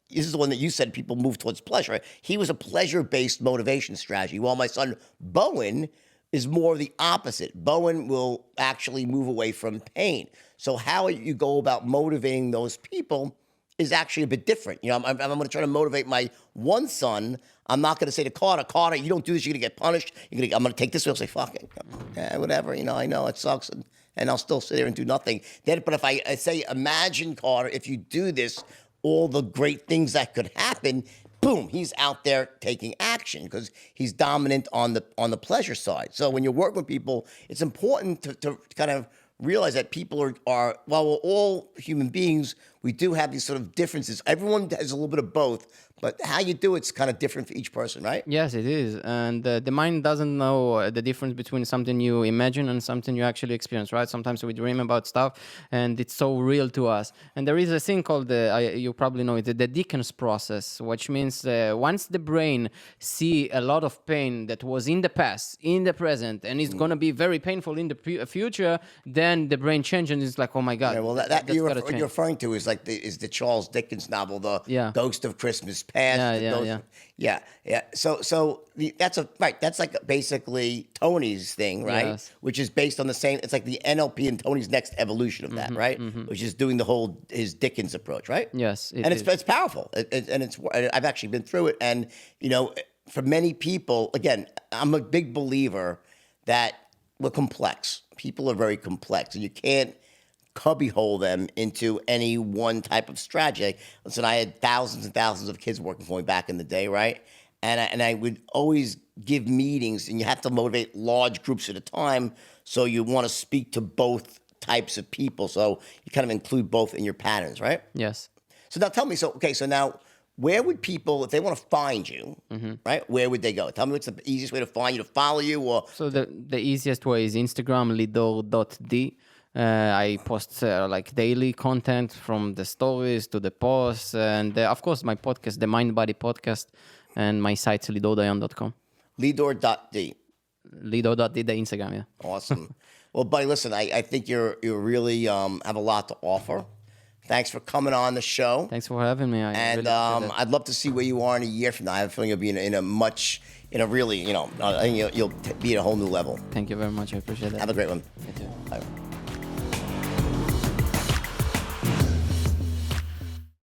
This is the one that you said people move towards pleasure. He was a pleasure-based motivation strategy. While my son Bowen is more the opposite. Bowen will actually move away from pain. So how you go about motivating those people is actually a bit different. I'm going to try to motivate my one son. I'm not going to say to Carter, you don't do this, you're going to get punished. I'm going to take this. I'll say, fuck it. Yeah, whatever. I know it sucks. And I'll still sit there and do nothing. But if I say, imagine, Carter, if you do this, all the great things that could happen, boom, he's out there taking action because he's dominant on the pleasure side. So when you're working with people, it's important to kind of realize that people are while we're all human beings, we do have these sort of differences. Everyone has a little bit of both, but how you do it's kind of different for each person, right? Yes, it is. And the mind doesn't know the difference between something you imagine and something you actually experience, right? Sometimes we dream about stuff and it's so real to us. And there is a thing called, you probably know it, the Dickens process, which means once the brain see a lot of pain that was in the past, in the present, and it's going to be very painful in the future, then the brain changes and it's like, oh my God. Yeah, well, that you're referring to is like the Charles Dickens novel, The Ghost of Christmas Past. Yeah. So that's like basically Tony's thing, right? Yes. Which is based on the same. It's like the NLP and Tony's next evolution of that, right? Mm-hmm. Which is doing his Dickens approach, right? Yes, it's powerful, I've actually been through it, and for many people, again, I'm a big believer that we're complex. People are very complex, and you can't cubbyhole them into any one type of strategy. Listen, I had thousands and thousands of kids working for me back in the day, right? And I would always give meetings, and you have to motivate large groups at a time, so you want to speak to both types of people. So you kind of include both in your patterns, right? Yes. So now tell me, so now, where would people, if they want to find you, right, where would they go? Tell me what's the easiest way to find you, to follow you, or... So the easiest way is Instagram, lidor.d. I post like daily content from the stories to the posts, and of course my podcast, the Mind Body Podcast, and my site's lidordayan.com. Lidor.d. Lidor.d, the Instagram, yeah. Awesome. Well, buddy, listen, I think you're really have a lot to offer Thanks for coming on the show. Thanks for having me. And really appreciate it. I'd love to see where you are in a year from now. I have a feeling you'll be in a really, I think you'll be at a whole new level. Thank you very much. I appreciate it. Have a great one. You too. Bye.